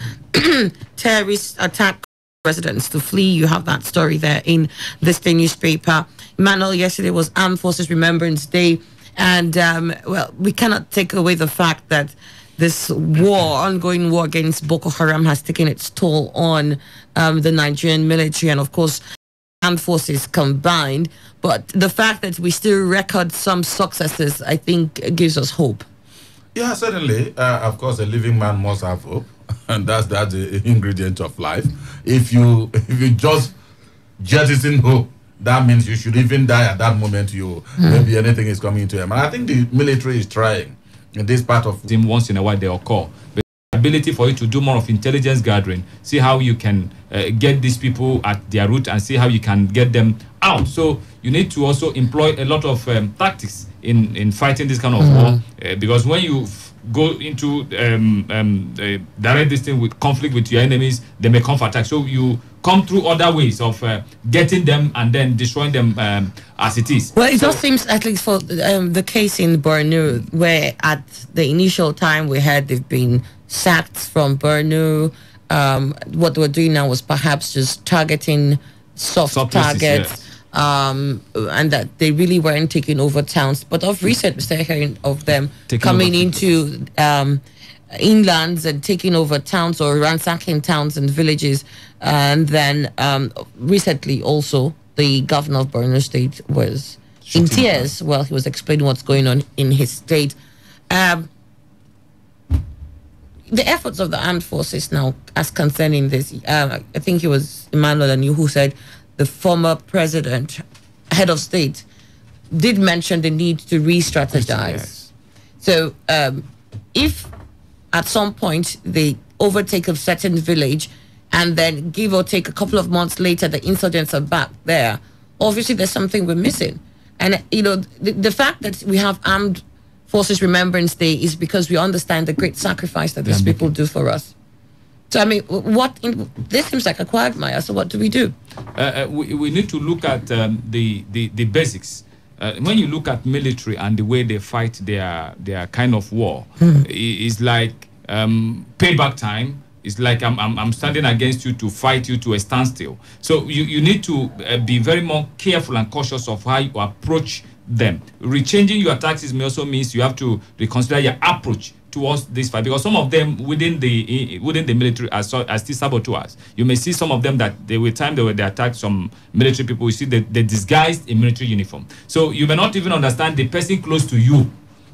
Terrorists attack residents to flee. You have that story there in this day newspaper. Emmanuel, yesterday was Armed Forces Remembrance Day. And, we cannot take away the fact that this ongoing war against Boko Haram has taken its toll on the Nigerian military and, of course, armed forces combined. But the fact that we still record some successes, I think, gives us hope. Yeah, certainly. Of course, a living man must have hope, and that's the ingredient of life. If you just jettison hope, that means you should even die at that moment. Maybe anything is coming to him. And I think the military is trying in this part of them. Once in a while they occur. The ability for you to do more of intelligence gathering, see how you can get these people at their root and see how you can get them out. So you need to also employ a lot of tactics in fighting this kind of war, because when you go into direct this thing with conflict with your enemies, they may come for attack. So you come through other ways of getting them and then destroying them as it is. Well, it just seems, at least for the case in Borno, where at the initial time we had they've been sacked from Borno, what they were doing now was perhaps just targeting soft targets. Yes. And that they really weren't taking over towns. But of recent, we're still hearing of them coming into inlands and taking over towns or ransacking towns and villages. And then recently also, the governor of Borno State was in tears while he was explaining what's going on in his state. The efforts of the armed forces now, as concerning this, I think it was Emmanuel and you who said, the former president, head of state, did mention the need to re-strategize. Yes. So if at some point they overtake a certain village and then give or take a couple of months later the insurgents are back there, obviously there's something we're missing. And, the fact that we have Armed Forces Remembrance Day is because we understand the great sacrifice that these people do for us. So, I mean, this seems like a quagmire. So what do we do? We need to look at the basics. When you look at military and the way they fight their kind of war, it's like payback time. It's like I'm standing against you to fight you to a standstill. So you need to be very more careful and cautious of how you approach them. Rechanging your tactics may also means you have to reconsider your approach towards this fight, because some of them within the military are still saboteurs. You may see some of them that they attacked some military people. You see they disguised in military uniform. So you may not even understand the person close to you,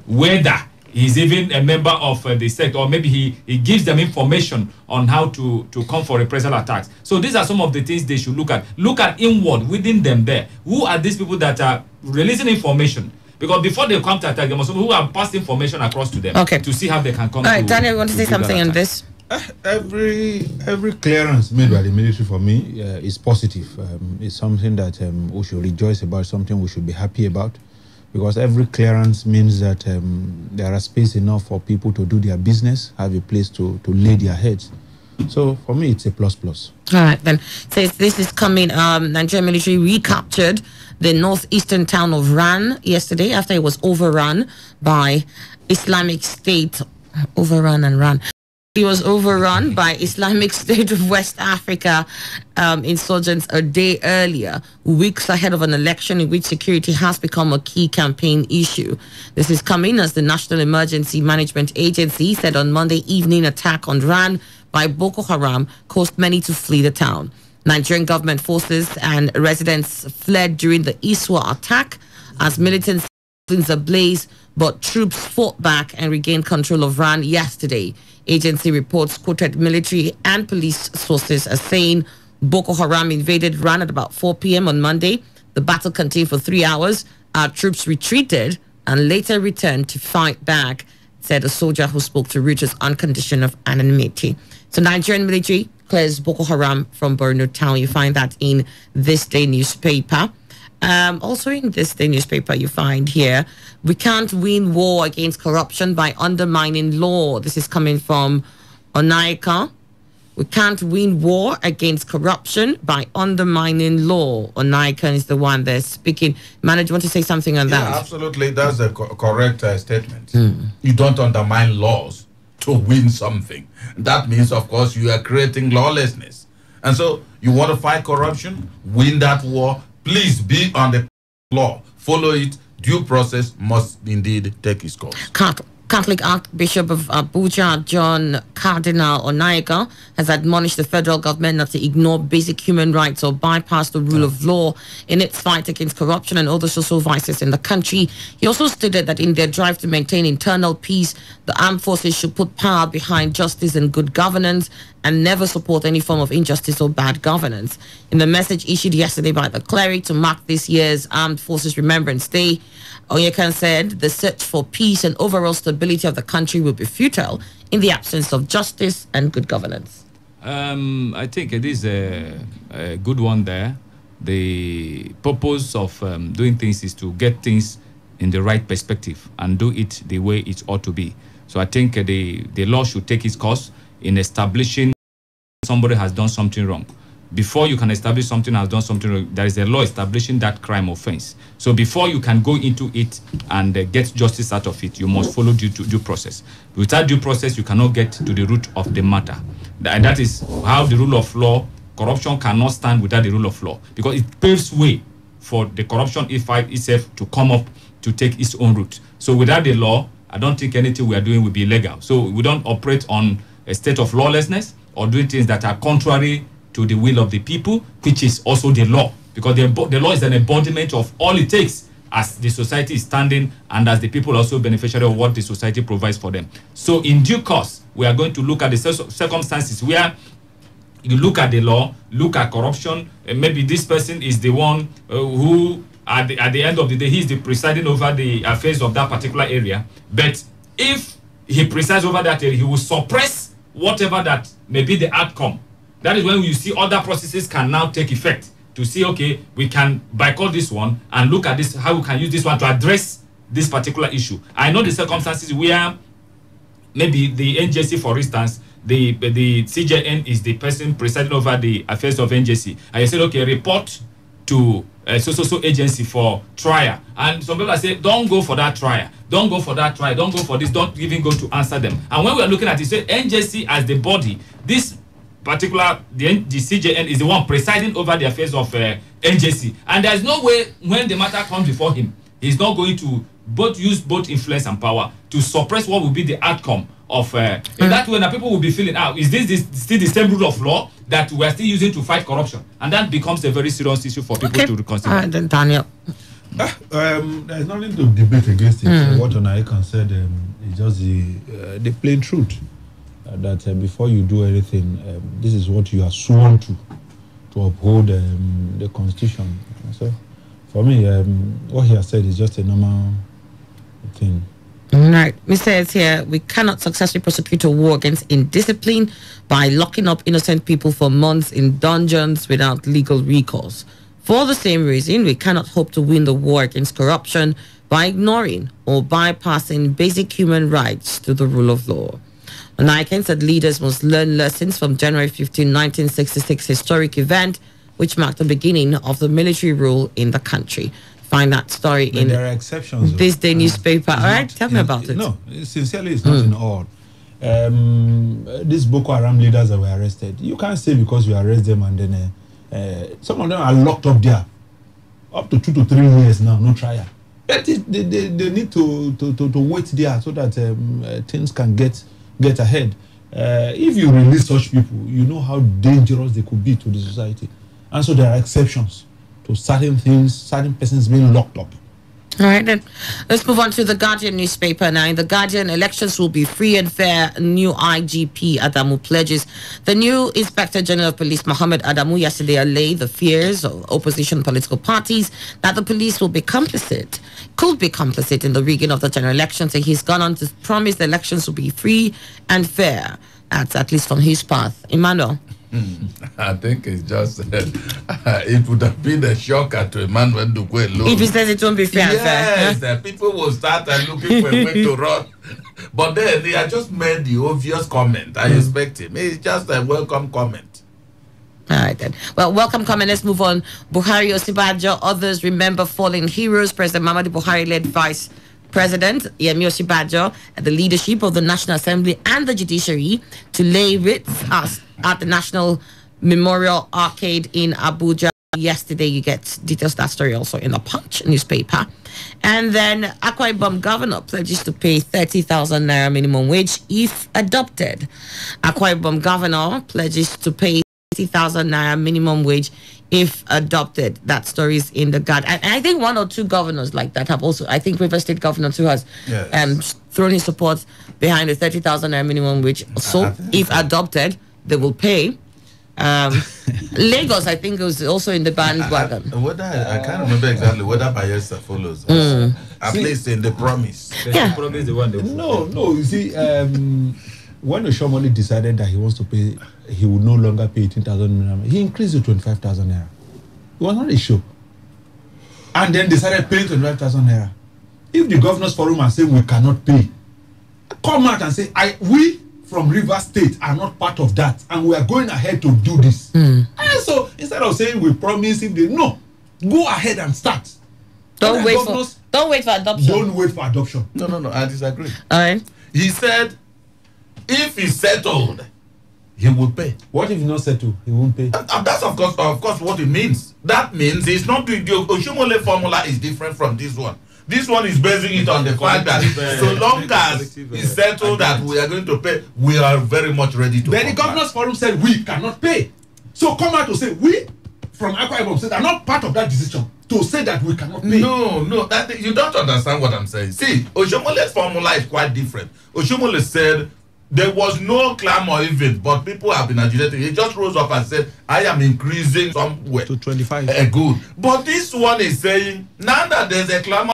whether he's even a member of the sect, or maybe he gives them information on how to come for reprisal attacks. So these are some of the things they should look at. Look at inward within them there. Who are these people that are releasing information? Because before they come to attack, there must be who have passed information across to them to see how they can come. All right, Daniel, you want to say something on this? Every clearance made by the military for me is positive. It's something that we should rejoice about, something we should be happy about, because every clearance means that there are space enough for people to do their business, have a place to lay their heads. So for me, it's a plus. All right, then. Says this is coming. Nigerian military recaptured the northeastern town of Ran yesterday after it was overrun by Islamic State. Overrun and Ran. It was overrun by Islamic State of West Africa insurgents a day earlier, weeks ahead of an election in which security has become a key campaign issue. This is coming as the National Emergency Management Agency said on Monday evening attack on Ran by Boko Haram caused many to flee the town. Nigerian government forces and residents fled during the Iswa attack as militants things ablaze, but troops fought back and regained control of Ran yesterday. Agency reports quoted military and police sources as saying Boko Haram invaded Ran at about 4 p.m. on Monday. The battle continued for 3 hours. Our troops retreated and later returned to fight back, said a soldier who spoke to Reuters on condition of anonymity. So Nigerian military clears Boko Haram from Borno town. You find that in This Day newspaper. Also in This Day newspaper, you find here, we can't win war against corruption by undermining law. This is coming from Onaika. We can't win war against corruption by undermining law. Onaikan is the one that's speaking. Manager, want to say something on that? Yeah, absolutely. That's a correct statement. You don't undermine laws to win something. That means, of course, you are creating lawlessness. And so you want to fight corruption, win that war, please be on the law. Follow it. Due process must indeed take its course. Catholic Archbishop of Abuja, John Cardinal Onaiga, has admonished the federal government not to ignore basic human rights or bypass the rule of law in its fight against corruption and other social vices in the country. He also stated that in their drive to maintain internal peace, the armed forces should put power behind justice and good governance and never support any form of injustice or bad governance. In the message issued yesterday by the cleric to mark this year's Armed Forces Remembrance Day, Onyekan said the search for peace and overall stability of the country will be futile in the absence of justice and good governance. I think it is a good one there. The purpose of doing things is to get things in the right perspective and do it the way it ought to be. So I think the law should take its course in establishing somebody has done something wrong. Before you can establish something has done something wrong, there is a law establishing that crime offense. So before you can go into it and get justice out of it, you must follow due process. Without due process, you cannot get to the root of the matter. And that is how the rule of law, corruption cannot stand without the rule of law, because it paves way for the corruption itself to come up to take its own route. So without the law, I don't think anything we are doing will be legal. So we don't operate on a state of lawlessness or doing things that are contrary to the will of the people, which is also the law, because the law is an embodiment of all it takes as the society is standing and as the people also beneficiary of what the society provides for them. So in due course, we are going to look at the circumstances where you look at the law, look at corruption, and maybe this person is the one who at the end of the day, he is the presiding over the affairs of that particular area. But if he presides over that area, he will suppress whatever that may be the outcome. That is when you see other processes can now take effect to see, okay, we can boycott this one and look at this, how we can use this one to address this particular issue. I know the circumstances where maybe the NJC, for instance, the CJN is the person presiding over the affairs of NJC. And you said, okay, report to so agency for trial. And some people say, don't go for that trial. Don't go for that trial. Don't go for this. Don't even go to answer them. And when we are looking at it, say NJC as the body, this particular, the CJN is the one presiding over the affairs of NJC. And there's no way when the matter comes before him, he's not going to use both influence and power to suppress what will be the outcome of in that way. Now people will be feeling, is this still the same rule of law that we are still using to fight corruption? And that becomes a very serious issue for people to consider. Then Daniel. There's nothing to debate against it. What Onaikan said is just the plain truth. That before you do anything, this is what you are sworn to uphold the Constitution. So, for me, what he has said is just a normal thing. Right. Mr. says here, we cannot successfully prosecute a war against indiscipline by locking up innocent people for months in dungeons without legal recourse. For the same reason, we cannot hope to win the war against corruption by ignoring or bypassing basic human rights to the rule of law. Onaiken said leaders must learn lessons from January 15, 1966 historic event, which marked the beginning of the military rule in the country. Find that story in there are exceptions, this day newspaper. All right, tell me about it. No, sincerely, it's not in all. These Boko Haram leaders that were arrested, you can't say because you arrest them and then some of them are locked up there up to 2 to 3 years now, no trial. But they need to wait there so that things can get ahead. If you release such people, you know how dangerous they could be to the society. And so there are exceptions to certain things, certain persons being locked up. All right, then let's move on to the Guardian newspaper now. In the Guardian, elections will be free and fair. New IGP Adamu pledges. The new Inspector General of Police, Mohammed Adamu, yesterday allayed the fears of opposition political parties that the police will be could be complicit in the rigging of the general elections. And he's gone on to promise the elections will be free and fair. That's at least from his path. Emmanuel. I think it's just it would have been a shocker to Emmanuel Dukwe alone. If he says it won't be fair. Yes, people will start looking for a way to run. But then they had just made the obvious comment. I expect him. It's just a welcome comment. All right then. Well, welcome comment. Let's move on. Buhari, Osibajo, others remember fallen heroes. President Muhammadu Buhari led Vice President Yemi Osibajo at the leadership of the National Assembly and the judiciary to lay writs at the National Memorial Arcade in Abuja yesterday. You get details of that story also in the Punch newspaper. And then Akwa Ibom governor pledges to pay 30,000 naira minimum wage if adopted. Akwa Ibom governor pledges to pay 30,000 naira minimum wage if adopted. That story is in the Guard. And I think one or two governors like that have also, I think River State Governor too has thrown his support behind the 30,000 naira minimum wage. So if adopted, they will pay. Lagos, I think, was also in the bandwagon. I can't remember exactly whether Bayelsa follows. At least in the promise. Yeah. Promise the one they No, you see, when Oshomole decided that he wants to pay, he would no longer pay 18,000 naira, he increased to 25,000 naira. It was not a show. And then decided paying 25,000 naira. If the governors forum are saying we cannot pay, come out and say, we from River State are not part of that, and we are going ahead to do this. And so instead of saying we promise, if they go ahead and start. Don't wait for adoption. Don't wait for adoption. No, I disagree. All right. He said, if he's settled, he will pay. What if he's not settled? He won't pay. And that's of course what it means. That means it's not the Oshomole formula is different from this one. This one is basing it on the fact that so long as it's settled that we are going to pay, we are very much ready to. Then the governors forum said we cannot pay. So come out to say we from Akwa Ibom said are not part of that decision to say that we cannot pay. No, you don't understand what I'm saying. See, Oshomole's formula is quite different. Oshomole said there was no clamor even, but people have been agitating. He just rose up and said, I am increasing somewhere to 25. Good. But this one is saying, now that there's a clamor